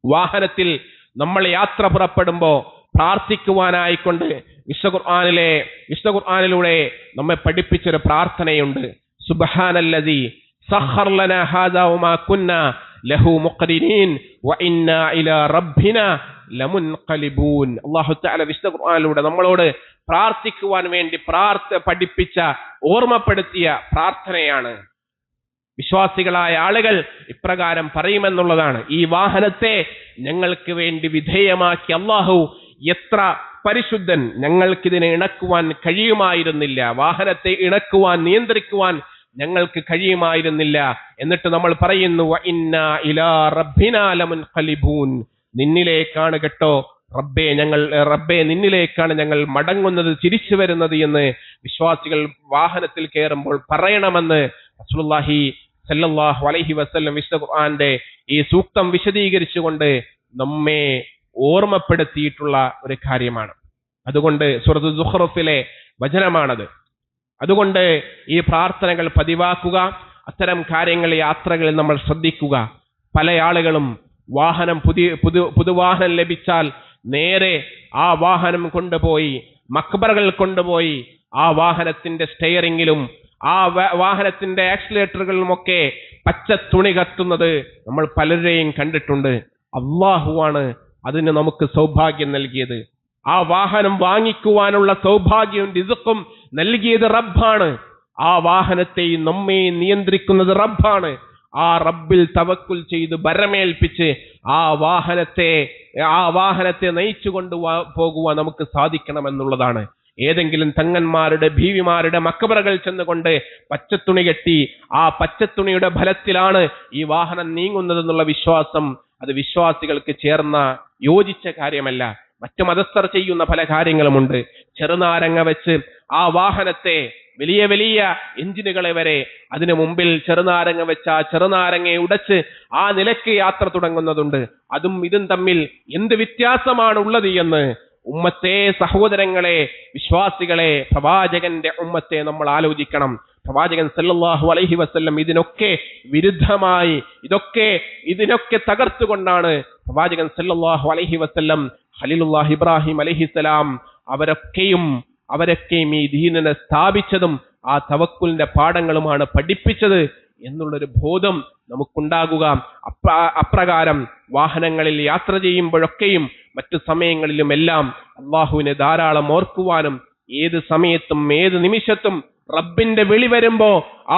വാഹനത്തിൽ നമ്മൾ യാത്ര പുറപ്പെടുമ്പോൾ പ്രാർത്ഥിക്കുവാനായിക്കൊണ്ട് വിശുദ്ധ ഖുർആനിലൂടെ നമ്മെ പഠിപ്പിച്ചൊരു പ്രാർത്ഥനയുണ്ട്. സുബ്ഹാനല്ലദീ സഖർ ലനാ ഹാദാ വമാ കുന്നാ ലഹു മുഖ്രിനീൻ വഇന്നാ ഇലാ റബ്ബിനാ ലമുൻഖലിബൂൻ. അല്ലാഹു തആല വിശുദ്ധ ഖുർആനിലൂടെ നമ്മളോട് പ്രാർത്ഥിക്കുവാൻ വേണ്ടി പഠിപ്പിച്ച ഓർമ്മപ്പെടുത്തിയ പ്രാർത്ഥനയാണ്. വിശ്വാസികളായ ആളുകൾ ഇപ്രകാരം പറയുമെന്നുള്ളതാണ്. ഈ വാഹനത്തെ ഞങ്ങൾക്ക് വേണ്ടി വിധേയമാക്കി അല്ലാഹു എത്ര പരിശുദ്ധൻ, ഞങ്ങൾക്കിതിനെ ഇണക്കുവാൻ കഴിയുമായിരുന്നില്ല, വാഹനത്തെ ഇണക്കുവാൻ നിയന്ത്രിക്കുവാൻ ഞങ്ങൾക്ക് കഴിയുമായിരുന്നില്ല. എന്നിട്ട് നമ്മൾ പറയുന്നു വഇന്നാ ഇലാ റബ്ബിനാ ലമുൻഖലിബൂൻ, നിന്നിലേക്കാണ് കേട്ടോ റബ്ബേ നിന്നിലേക്കാണ് ഞങ്ങൾ മടങ്ങുന്നത്, തിരിച്ചു വരുന്നത് എന്ന് വിശ്വാസികൾ വാഹനത്തിൽ കയറുമ്പോൾ പറയണമെന്ന് റസൂലുള്ളാഹി സല്ലല്ലാഹു അലൈഹി വസല്ലം വിശുദ്ധ ഖുർആന്റെ ഈ സൂക്തം വിശദീകരിച്ചുകൊണ്ട് നമ്മെ ഓർമ്മപ്പെടുത്തിയിട്ടുള്ള ഒരു കാര്യമാണ്. അതുകൊണ്ട് സൂറത്ത് സുഖ്റുഫിലെ വചനമാണത്. അതുകൊണ്ട് ഈ പ്രാർത്ഥനകൾ പതിവാക്കുക, അത്തരം കാര്യങ്ങൾ യാത്രകളിൽ നമ്മൾ ശ്രദ്ധിക്കുക. പല ആളുകളും വാഹനം പുതുവാഹനം ലഭിച്ചാൽ നേരെ ആ വാഹനം കൊണ്ടുപോയി മക്ബറകൾ കൊണ്ടുപോയി ആ വാഹനത്തിന്റെ സ്റ്റെയറിംഗിലും ആ വാഹനത്തിന്റെ ആക്സിലേറ്ററുകളിലുമൊക്കെ പച്ച തുണി കത്തുന്നത് നമ്മൾ പലരെയും കണ്ടിട്ടുണ്ട്. അല്ലാഹുവാണ് അതിന് നമുക്ക് സൗഭാഗ്യം നൽകിയത്. ആ വാഹനം വാങ്ങിക്കുവാനുള്ള സൗഭാഗ്യവും റിസ്ഖും നൽകിയത് റബ്ബാണ്. ആ വാഹനത്തെ നമ്മെ നിയന്ത്രിക്കുന്നത് റബ്ബാണ്. ആ റബ്ബിൽ തവക്കുൽ ചെയ്ത് ബരമേൽപ്പിച്ച് ആ വാഹനത്തെ നയിച്ചു പോകുവാൻ നമുക്ക് സാധിക്കണമെന്നുള്ളതാണ്. ഏതെങ്കിലും തങ്ങന്മാരുടെ ബീവിമാരുടെ മക്ബറകൾ ചെന്നുകൊണ്ട് പച്ചത്തുണി കെട്ടി ആ പച്ചത്തുണിയുടെ ഫലത്തിലാണ് ഈ വാഹനം നീങ്ങുന്നതെന്നുള്ള വിശ്വാസം അത് വിശ്വാസികൾക്ക് ചേർന്ന യോജിച്ച കാര്യമല്ല. മറ്റു മതസ്ഥർ ചെയ്യുന്ന പല കാര്യങ്ങളുമുണ്ട്. ചെറുനാരങ്ങ വെച്ച് ആ വാഹനത്തെ വലിയ വലിയ എഞ്ചിനുകളെ വരെ അതിനു മുമ്പിൽ ചെറുനാരങ്ങ വെച്ച് ആ ചെറുനാരങ്ങയെ ഉടച്ച് ആ നിലയ്ക്ക് യാത്ര തുടങ്ങുന്നതുണ്ട്. അതും ഇതും തമ്മിൽ എന്ത് വ്യത്യാസമാണ് ഉള്ളത് എന്ന് ഉമ്മത്തെ, സഹോദരങ്ങളെ, വിശ്വാസികളെ, പ്രവാചകന്റെ ഉമ്മത്തെ നമ്മൾ ആലോചിക്കണം. പ്രവാചകൻ സല്ലല്ലാഹു അലൈഹി വസല്ലം ഇതിനൊക്കെ വിരുദ്ധമായി ഇതിനൊക്കെ തകർത്തുകൊണ്ടാണ് പ്രവാചകൻ സല്ലല്ലാഹു അലൈഹി വസല്ലം ഖലീലുല്ലാഹി ഇബ്രാഹിം അലൈഹിസ്സലാം അവരൊക്കെയും ഈ ദീനിനെ സ്ഥാപിച്ചതും ആ തവക്കുലിന്റെ പാഠങ്ങളുമാണ് പഠിപ്പിച്ചത് എന്നുള്ളൊരു ബോധം നമുക്കുണ്ടാകുക. അപ്രകാരം വാഹനങ്ങളിൽ യാത്ര ചെയ്യുമ്പോഴൊക്കെയും മറ്റു സമയങ്ങളിലുമെല്ലാം അള്ളാഹുവിനെ ധാരാളം ഓർക്കുവാനും ഏത് സമയത്തും ഏത് നിമിഷത്തും റബ്ബിന്റെ വിളി വരുമ്പോ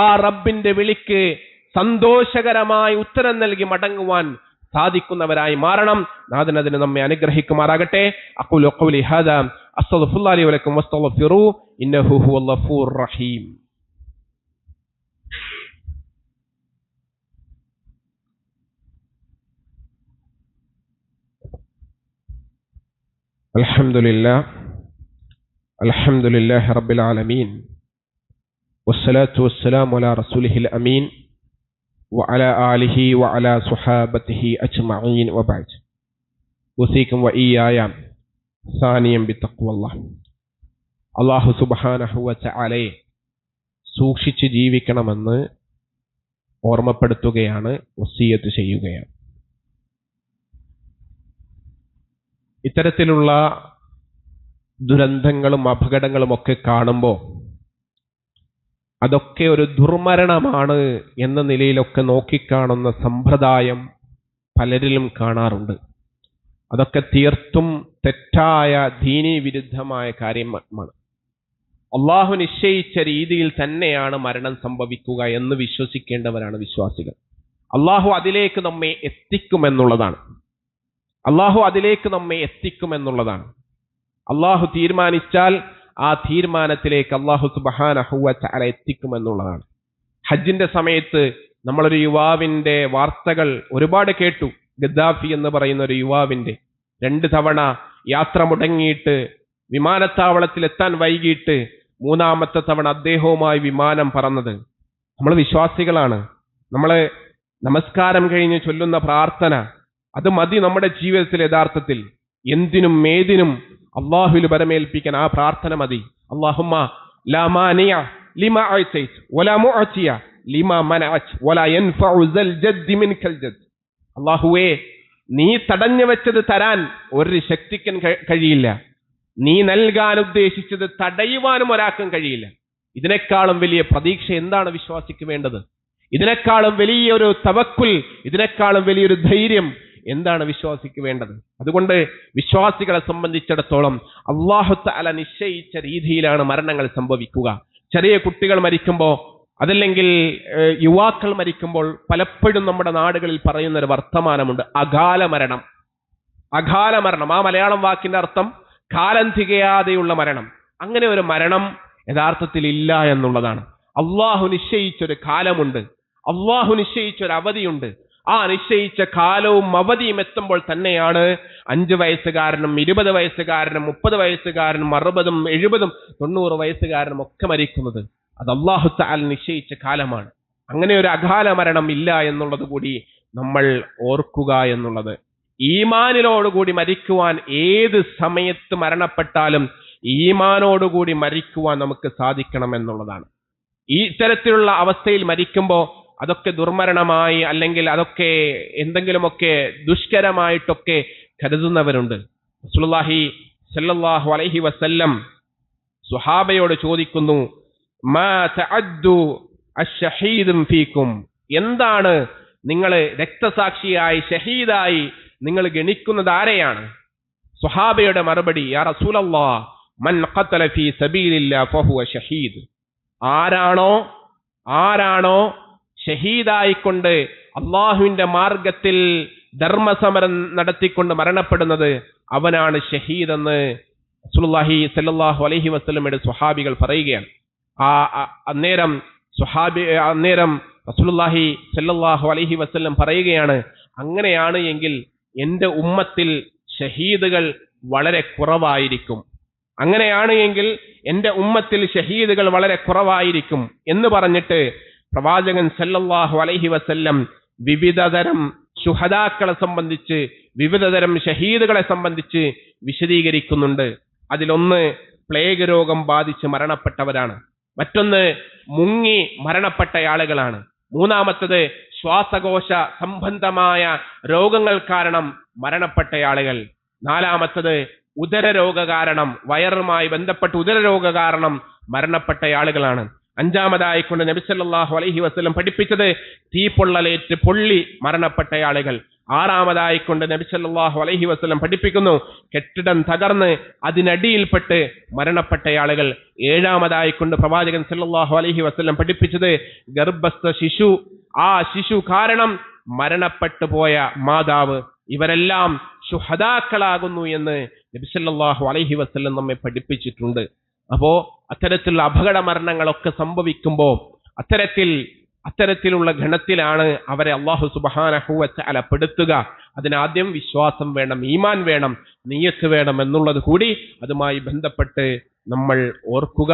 ആ റബ്ബിന്റെ വിളിക്ക് സന്തോഷകരമായി ഉത്തരം നൽകി മടങ്ങുവാൻ സാധിക്കുന്നവരായി മാറണം. നാഥൻ അതിന് നമ്മെ അനുഗ്രഹിക്കുമാറാകട്ടെ. അഖൂലു ഖൗലി ഹാദാ അസ്തഗ്ഫിറുല്ലാഹി ലി വലക്കും വസ്തഗ്ഫിറൂ ഇന്നഹു ഹുവൽ ഗഫൂർ റഹീം. അൽഹംദുലില്ലാഹി റബ്ബിൽ ആലമീൻ വസ്സലാത്തു വസ്സലാമു അലാ റസൂലിഹിൽ അമീൻ وعلى آله وعلى صحابته أجمعين وبعد أوصيكم وإياي ثانيا بتقوى الله. അല്ലാഹു സുബ്ഹാനഹു വ തആലയെ സൂക്ഷിച്ച് ജീവിക്കണമെന്ന് ഓർമ്മപ്പെടുത്തുകയാണ്, വസിയ്യത്ത് ചെയ്യുകയാണ്. ഇത്തരത്തിലുള്ള ദുരന്തങ്ങളും അപകടങ്ങളും ഒക്കെ കാണുമ്പോൾ അതൊക്കെ ഒരു ദുർമരണമാണ് എന്ന നിലയിലൊക്കെ നോക്കിക്കാണുന്ന സമ്പ്രദായം പലരിലും കാണാറുണ്ട്. അതൊക്കെ തീർത്തും തെറ്റായ ദീനീ വിരുദ്ധമായ കാര്യമാണ്. അള്ളാഹു നിശ്ചയിച്ച രീതിയിൽ തന്നെയാണ് മരണം സംഭവിക്കുക എന്ന് വിശ്വസിക്കേണ്ടവരാണ് വിശ്വാസികൾ. അള്ളാഹു അതിലേക്ക് നമ്മെ എത്തിക്കുമെന്നുള്ളതാണ്. അള്ളാഹു തീരുമാനിച്ചാൽ ആ തീരുമാനത്തിലേക്ക് അല്ലാഹു സുബ്ഹാനഹു വ തആല എത്തിക്കുമെന്നുള്ളതാണ്. ഹജ്ജിന്റെ സമയത്ത് നമ്മളൊരു യുവാവിന്റെ വാർത്തകൾ ഒരുപാട് കേട്ടു. ഗദ്ദാഫി എന്ന് പറയുന്ന ഒരു യുവാവിന്റെ 2 തവണ യാത്ര മുടങ്ങിയിട്ട് വിമാനത്താവളത്തിൽ എത്താൻ വൈകിട്ട് 3ാമത്തെ തവണ അദ്ദേഹവുമായി വിമാനം പറന്നത്. നമ്മൾ വിശ്വാസികളാണ്. നമ്മള് നമസ്കാരം കഴിഞ്ഞ് ചൊല്ലുന്ന പ്രാർത്ഥന അത് മതി നമ്മുടെ ജീവിതത്തിൽ. യഥാർത്ഥത്തിൽ എന്തിനും ഏതിനും അല്ലാഹുവിൽ ബരമേൽപ്പിക്കാൻ ആ പ്രാർത്ഥന മതി. അല്ലാഹുമ്മ ലാ മാനിയ ലിമാ അഅതൈത വലാ മുഅതിയ ലിമാ മനഅത വലാ യൻഫഉ സൽ ജദ്ദി മിൻകൽ ജദ്ദ്. അല്ലാഹുവേ, നീ തടഞ്ഞു വെച്ചത് തരാൻ ഒരു ശക്തിക്കും കഴിയില്ല. നീ നൽകാൻ ഉദ്ദേശിച്ചത് തടയുവാനും ഒരാൾക്കും കഴിയില്ല. ഇതിനേക്കാളും വലിയ പ്രതീക്ഷ എന്താണ് വിശ്വാസിക്ക് വേണ്ടത്? ഇതിനേക്കാളും വലിയൊരു തവക്കുൽ, ഇതിനേക്കാളും വലിയൊരു ധൈര്യം എന്താണ് വിശ്വാസിക്ക് വേണ്ടത്? അതുകൊണ്ട് വിശ്വാസികളെ സംബന്ധിച്ചിടത്തോളം അല്ലാഹു തആല നിശ്ചയിച്ച രീതിയിലാണ് മരണങ്ങൾ സംഭവിക്കുക. ചെറിയ കുട്ടികൾ മരിക്കുമ്പോൾ, അതല്ലെങ്കിൽ യുവാക്കൾ മരിക്കുമ്പോൾ പലപ്പോഴും നമ്മുടെ നാടുകളിൽ പറയുന്ന ഒരു വർത്തമാനമുണ്ട്, അകാല മരണം. അകാല മരണം, ആ മലയാളം വാക്കിന്റെ അർത്ഥം കാലം തികയാതെയുള്ള മരണം. അങ്ങനെ ഒരു മരണം യഥാർത്ഥത്തിൽ ഇല്ല എന്നുള്ളതാണ്. അള്ളാഹു നിശ്ചയിച്ചൊരു കാലമുണ്ട്, അള്ളാഹു നിശ്ചയിച്ചൊരു അവധിയുണ്ട്. ആ നിശ്ചയിച്ച കാലവും അവധിയും എത്തുമ്പോൾ തന്നെയാണ് 5 വയസ്സുകാരനും 20 വയസ്സുകാരനും 30 വയസ്സുകാരനും 60ഉം 70ഉം 90 വയസ്സുകാരനും ഒക്കെ മരിക്കുന്നത്. അത് അല്ലാഹു തആല നിശ്ചയിച്ച കാലമാണ്. അങ്ങനെ ഒരു അകാല മരണം ഇല്ല എന്നുള്ളത് കൂടി നമ്മൾ ഓർക്കുക എന്നുള്ളത്. ഈമാനിനോടുകൂടി മരിക്കുവാൻ, ഏത് സമയത്ത് മരണപ്പെട്ടാലും ഈമാനോടുകൂടി മരിക്കുവാൻ നമുക്ക് സാധിക്കണം എന്നുള്ളതാണ്. ഈ ഇത്തരത്തിലുള്ള അവസ്ഥയിൽ മരിക്കുമ്പോൾ അതൊക്കെ ദുർമരണമായി, അല്ലെങ്കിൽ അതൊക്കെ എന്തെങ്കിലുമൊക്കെ ദുഷ്കരമായിട്ടൊക്കെ കരുതുന്നവരുണ്ട്. റസൂലുള്ളാഹി സ്വല്ലല്ലാഹു അലൈഹി വസല്ലം സ്വഹാബയോട് ചോദിക്കുന്നു, മാ തഅദ്ദു അശ്ശഹീദും ഫീക്കും, എന്താണ് നിങ്ങൾ രക്തസാക്ഷിയായി ഷഹീദായി നിങ്ങൾ ഗണിക്കുന്നത് ആരെയാണ്? സ്വഹാബയുടെ മറുപടി, യാ റസൂലല്ലാഹ്, മൻ ഖതല ഫീ സബീലില്ലാഹി ഫഹുവ ഷഹീദ്. ആരാണോ ഷഹീദായിക്കൊണ്ട് അള്ളാഹുവിന്റെ മാർഗത്തിൽ ധർമ്മസമരം നടത്തിക്കൊണ്ട് മരണപ്പെടുന്നത് അവനാണ് ഷഹീദ് എന്ന് റസൂലുള്ളാഹി സ്വല്ലല്ലാഹു അലൈഹി വസല്ലമയുടെ സ്വഹാബികൾ പറയുകയാണ്. അന്നേരം റസൂലുള്ളാഹി സ്വല്ലല്ലാഹു അലൈഹി വസല്ലം പറയുകയാണ്, അങ്ങനെയാണ് എങ്കിൽ എൻ്റെ ഉമ്മത്തിൽ ഷഹീദുകൾ വളരെ കുറവായിരിക്കും. അങ്ങനെയാണ് എങ്കിൽ എൻ്റെ ഉമ്മത്തിൽ ഷഹീദുകൾ വളരെ കുറവായിരിക്കും എന്ന് പറഞ്ഞിട്ട് പ്രവാചകൻ സല്ലല്ലാഹു അലൈഹി വസല്ലം വിവിധതരം ശുഹദാക്കളെ സംബന്ധിച്ച്, വിവിധതരം ഷഹീദുകളെ സംബന്ധിച്ച് വിശദീകരിക്കുന്നുണ്ട്. അതിലൊന്ന് പ്ലേഗ് രോഗം ബാധിച്ച് മരണപ്പെട്ടവരാണ്, മറ്റൊന്ന് മുങ്ങി മരണപ്പെട്ട ആളുകളാണ്, മൂന്നാമത്തത് ശ്വാസകോശ സംബന്ധമായ രോഗങ്ങൾ കാരണം മരണപ്പെട്ട ആളുകൾ, നാലാമത്തത് ഉദരരോഗ കാരണം, വയറുമായി ബന്ധപ്പെട്ട് ഉദരരോഗ കാരണം മരണപ്പെട്ട ആളുകളാണ്. അഞ്ചാമതായിക്കൊണ്ട് നബി സല്ലല്ലാഹു അലൈഹി വസല്ലം പഠിപ്പിച്ചത് തീപ്പൊള്ളലേറ്റ് പൊള്ളി മരണപ്പെട്ട ആളുകൾ. ആറാമതായിക്കൊണ്ട് നബി സല്ലല്ലാഹു അലൈഹി വസല്ലം പഠിപ്പിക്കുന്നു കെട്ടിടം തകർന്ന് അതിനടിയിൽപ്പെട്ട് മരണപ്പെട്ട ആളുകൾ. ഏഴാമതായിക്കൊണ്ട് പ്രവാചകൻ സല്ലല്ലാഹു അലൈഹി വസല്ലം പഠിപ്പിച്ചത് ഗർഭസ്ഥ ശിശു, ആ ശിശു കാരണം മരണപ്പെട്ടു പോയ മാതാവ്, ഇവരെല്ലാം ശുഹദാക്കളാകുന്നു എന്ന് നബി സല്ലല്ലാഹു അലൈഹി വസല്ലം നമ്മെ പഠിപ്പിച്ചിട്ടുണ്ട്. അപ്പോ അത്തരത്തിലുള്ള അപകട മരണങ്ങളൊക്കെ സംഭവിക്കുമ്പോൾ അത്തരത്തിലുള്ള ഗണത്തിലാണ് അവരെ അല്ലാഹു സുബ്ഹാനഹു വ തആല പെടുത്തുക. അതിനാദ്യം വിശ്വാസം വേണം, ഈമാൻ വേണം, നിയ്യത്ത് വേണം എന്നുള്ളത് കൂടി അതുമായി ബന്ധപ്പെട്ട് നമ്മൾ ഓർക്കുക,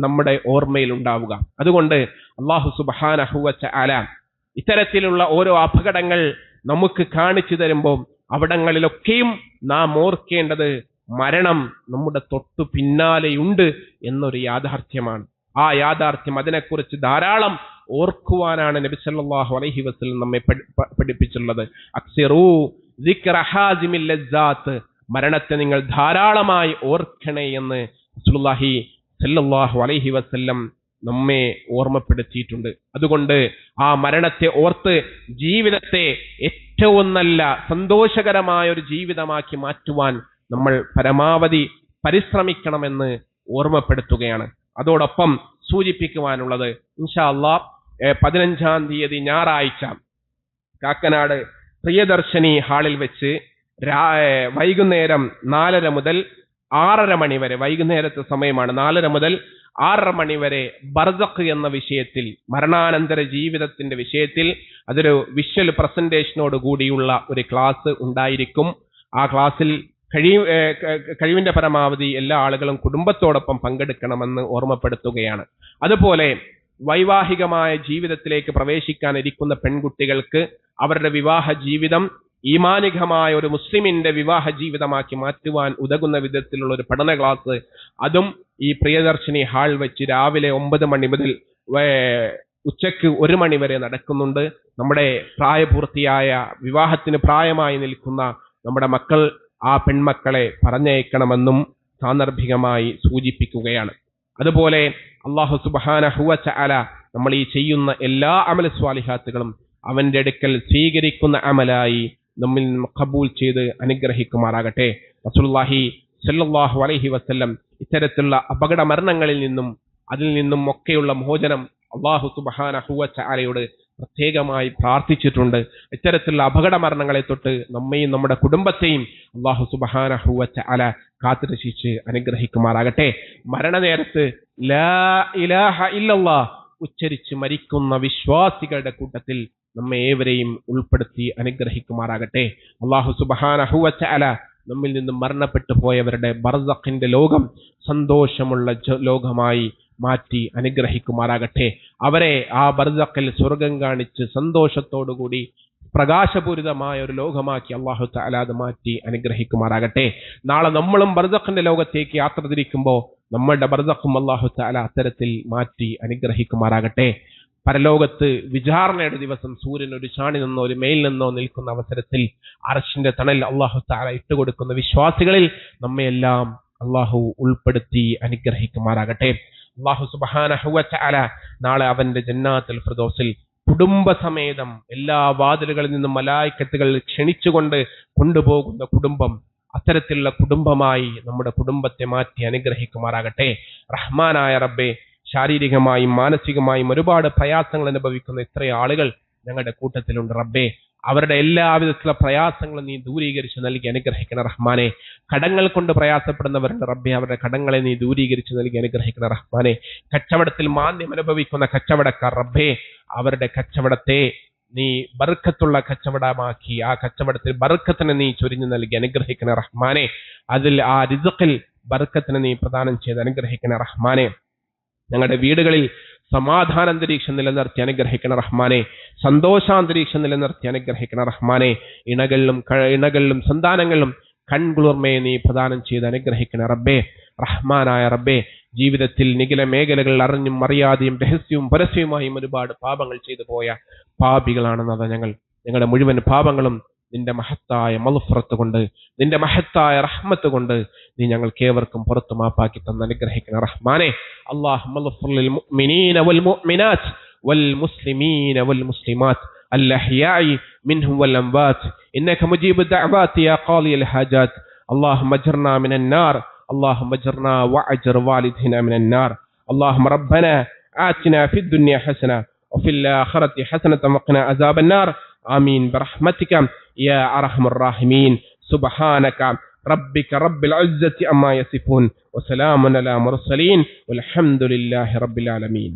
നമ്മുടെ ഓർമ്മയിൽ ഉണ്ടാവുക. അതുകൊണ്ട് അല്ലാഹു സുബ്ഹാനഹു വ തആല ഇത്തരത്തിലുള്ള ഓരോ അപകടങ്ങൾ നമുക്ക് കാണിച്ചു തരുമ്പോൾ അവിടങ്ങളിലൊക്കെയും നാം ഓർക്കേണ്ടത് മരണം നമ്മുടെ തൊട്ടു പിന്നാലെയുണ്ട് എന്നൊരു യാഥാർത്ഥ്യമാണ്. ആ യാഥാർത്ഥ്യം, അതിനെക്കുറിച്ച് ധാരാളം ഓർക്കുവാനാണ് നബി സല്ലല്ലാഹു അലൈഹി വസല്ലം നമ്മെ പഠിപ്പിച്ചിട്ടുള്ളത്. അക്സിറൂ ദിക്റ ഹാസിമിൽ ലസ്സാത്ത്, മരണത്തെ നിങ്ങൾ ധാരാളമായി ഓർക്കണേ എന്ന് റസൂലുള്ളാഹി സല്ലല്ലാഹു അലൈഹി വസല്ലം നമ്മെ ഓർമ്മപ്പെടുത്തിയിട്ടുണ്ട്. അതുകൊണ്ട് ആ മരണത്തെ ഓർത്ത് ജീവിതത്തെ ഏറ്റവും നല്ല സന്തോഷകരമായ ഒരു ജീവിതമാക്കി മാറ്റുവാൻ നമ്മൾ പരമാവധി പരിശ്രമിക്കണമെന്ന് ഓർമ്മപ്പെടുത്തുകയാണ്. അതോടൊപ്പം സൂചിപ്പിക്കുവാനുള്ളത്, ഇൻഷാ അല്ലാഹ് 15-ാം തീയതി ഞായറാഴ്ച കാക്കനാട് പ്രിയദർശിനി ഹാളിൽ വെച്ച് വൈകുന്നേരം 4:30 മുതൽ 6:30 മണി വരെ, വൈകുന്നേരത്തെ സമയമാണ്, 4:30 മുതൽ 6:30 മണി വരെ ബർസഖ് എന്ന വിഷയത്തിൽ, മരണാനന്തര ജീവിതത്തിന്റെ വിഷയത്തിൽ അതൊരു വിഷ്വൽ പ്രസന്റേഷനോട് കൂടിയുള്ള ഒരു ക്ലാസ് ഉണ്ടായിരിക്കും. ആ ക്ലാസ്സിൽ കഴിവിന്റെ പരമാവധി എല്ലാ ആളുകളും കുടുംബത്തോടൊപ്പം പങ്കെടുക്കണമെന്ന് ഓർമ്മപ്പെടുത്തുകയാണ്. അതുപോലെ വൈവാഹികമായ ജീവിതത്തിലേക്ക് പ്രവേശിക്കാനിരിക്കുന്ന പെൺകുട്ടികൾക്ക് അവരുടെ വിവാഹ ജീവിതം ഈമാനികമായ ഒരു മുസ്ലിമിന്റെ വിവാഹ ജീവിതമാക്കി മാറ്റുവാൻ ഉതകുന്ന വിധത്തിലുള്ള ഒരു പഠന ക്ലാസ്, അതും ഈ പ്രിയദർശിനി ഹാൾ വെച്ച് രാവിലെ 9 മണി മുതൽ ഉച്ചയ്ക്ക് 1 മണി വരെ നടക്കുന്നുണ്ട്. നമ്മുടെ പ്രായപൂർത്തിയായ വിവാഹത്തിന് പ്രായമായി നിൽക്കുന്ന നമ്മുടെ മക്കൾ ആ പെൺമക്കളെ പറഞ്ഞയക്കണമെന്നും സാന്ദർഭികമായി സൂചിപ്പിക്കുകയാണ്. അതുപോലെ അല്ലാഹു സുബ്ഹാനഹു വ തആല നമ്മൾ ഈ ചെയ്യുന്ന എല്ലാ അമൽ സ്വാലിഹാത്തുകളും അവന്റെ അടുക്കൽ സ്വീകരിക്കുന്ന അമലായി നമ്മിൽ ഖബൂൽ ചെയ്ത് അനുഗ്രഹിക്കുമാറാകട്ടെ. റസൂലുള്ളാഹി സ്വല്ലല്ലാഹു അലൈഹി വസല്ലം ഇത്തരത്തിലുള്ള അപകട മരണങ്ങളിൽ നിന്നും അതിൽ നിന്നും ഒക്കെയുള്ള മോചനം അല്ലാഹു സുബ്ഹാനഹു വ തആലയോട് പ്രത്യേകമായി പ്രാർത്ഥിച്ചിട്ടുണ്ട്. ഇത്തരത്തിലുള്ള അപകട മരണങ്ങളെ തൊട്ട് നമ്മയും നമ്മുടെ കുടുംബത്തെയും അല്ലാഹു സുബ്ഹാനഹു വ തആല കാത്തുരക്ഷിച്ച് അനുഗ്രഹിക്കുമാറാകട്ടെ. മരണനേരത്ത് ലാ ഇലാഹ ഇല്ലല്ലാഹ് ഉച്ചരിച്ച് മരിക്കുന്ന വിശ്വാസികളുടെ കൂട്ടത്തിൽ നമ്മെ ഏവരെയും ഉൾപ്പെടുത്തി അനുഗ്രഹിക്കുമാറാകട്ടെ. അല്ലാഹു സുബ്ഹാനഹു വ തആല നമ്മിൽ നിന്നും മരണപ്പെട്ടു പോയവരുടെ ബർസഖിന്റെ ലോകം സന്തോഷമുള്ള ലോകമായി മാറ്റി അനുഗ്രഹിക്കുമാറാകട്ടെ. അവരെ ആ ബർസഖിൽ സ്വർഗം കാണിച്ച് സന്തോഷത്തോടുകൂടി പ്രകാശപൂരിതമായ ഒരു ലോകമാക്കി അല്ലാഹു തആല അത് മാറ്റി അനുഗ്രഹിക്കുമാറാകട്ടെ. നാളെ നമ്മളും ബർസഖിന്റെ ലോകത്തേക്ക് യാത്ര തിരിക്കുമ്പോൾ നമ്മളുടെ ബർസഖും അല്ലാഹു തആല അത്തരത്തിൽ മാറ്റി അനുഗ്രഹിക്കുമാറാകട്ടെ. പരലോകത്ത് വിചാരണയുടെ ദിവസം സൂര്യൻ ഒരു ചാണി നിന്നോ ഒരു മേൽ നിന്നോ നിൽക്കുന്ന അവസരത്തിൽ അർശിന്റെ തണൽ അല്ലാഹു തആല ഇട്ടുകൊടുക്കുന്ന വിശ്വാസികളിൽ നമ്മയെല്ലാം അല്ലാഹു ഉൾപ്പെടുത്തി അനുഗ്രഹിക്കുമാറാകട്ടെ. അല്ലാഹു സുബ്ഹാനഹു വ തആല നാളെ അവന്റെ ജന്നാത്തുൽ ഫിർദൗസിൽ കുടുംബസമേതം എല്ലാ വാതിലുകളിൽ നിന്നും മലായിക്കത്തുകൾ ക്ഷണിച്ചുകൊണ്ട് കൊണ്ടുപോകുന്ന കുടുംബം, അത്തരത്തിലുള്ള കുടുംബമായി നമ്മുടെ കുടുംബത്തെ മാറ്റി അനുഗ്രഹിക്കുമാറാകട്ടെ. റഹ്മാനായ റബ്ബേ, ശാരീരികമായും മാനസികമായും ഒരുപാട് പ്രയാസങ്ങൾ അനുഭവിക്കുന്ന ഇത്രയും ആളുകൾ ഞങ്ങളുടെ കൂട്ടത്തിലുണ്ട് റബ്ബേ. അവരുടെ എല്ലാവിധത്തിലുള്ള പ്രയാസങ്ങളും നീ ദൂരീകരിച്ച് നൽകി അനുഗ്രഹിക്കണ റഹ്മാനെ. കടങ്ങൾ കൊണ്ട് പ്രയാസപ്പെടുന്നവരുടെ റബ്ബേ, അവരുടെ കടങ്ങളെ നീ ദൂരീകരിച്ച് നൽകി അനുഗ്രഹിക്കണ റഹ്മാനെ. കച്ചവടത്തിൽ മാന്ദ്യം അനുഭവിക്കുന്ന കച്ചവടക്കാർ റബ്ബേ, അവരുടെ കച്ചവടത്തെ നീ ബർക്കത്തുള്ള കച്ചവടമാക്കി ആ കച്ചവടത്തിൽ ബർക്കത്തിനെ നീ ചൊരിഞ്ഞു നൽകി അനുഗ്രഹിക്കണ റഹ്മാനെ. അതിൽ ആ റിസ്ഖിൽ ബർക്കത്തിനെ നീ പ്രദാനം ചെയ്ത് അനുഗ്രഹിക്കണ റഹ്മാനെ. ഞങ്ങളുടെ വീടുകളിൽ സമാധാനാന്തരീക്ഷം നിലനിർത്തി അനുഗ്രഹിക്കണ റഹ്മാനെ. സന്തോഷാന്തരീക്ഷം നിലനിർത്തി അനുഗ്രഹിക്കണ റഹ്മാനെ. ഇണകളിലും സന്താനങ്ങളിലും കൺകുളിർമയെ നീ പ്രദാനം ചെയ്ത് അനുഗ്രഹിക്കണ റബ്ബേ. റഹ്മാനായ റബ്ബേ, ജീവിതത്തിൽ നിഖില മേഖലകൾ അറിഞ്ഞും അറിയാതെയും രഹസ്യവും പരസ്യവുമായും ഒരുപാട് പാപങ്ങൾ ചെയ്തു പോയ പാപികളാണെന്നത് ഞങ്ങളുടെ മുഴുവൻ പാപങ്ങളും നിന്റെ മഹത്തായ മഗ്ഫിറത്ത് കൊണ്ട്, നിന്റെ മഹത്തായ റഹ്മത്ത് കൊണ്ട് നീ ഞങ്ങൾക്കേവർക്കും പുറത്തു മാപ്പാക്കി തന്ന് അനുഗ്രഹിക്കണ റഹ്മാനെ. അല്ലാഹുമ്മ ഗ്ഫിർ ലിൽ മുഅ്മിനീന വൽ മുഅ്മിനാത്ത് വൽ മുസ്ലിമീന വൽ മുസ്ലിമാത്ത് الأحياء منهم والأموات إنك مجيب الدعوات يا قاضي الحاجات. اللهم اجرنا من النار، اللهم اجرنا واجر والدينا من النار. اللهم ربنا آتنا في الدنيا حسنة وفي الآخرة حسنة وقنا عذاب النار. آمين برحمتك يا أرحم الراحمين. سبحانك ربك رب العزة عما يصفون وسلام على المرسلين والحمد لله رب العالمين.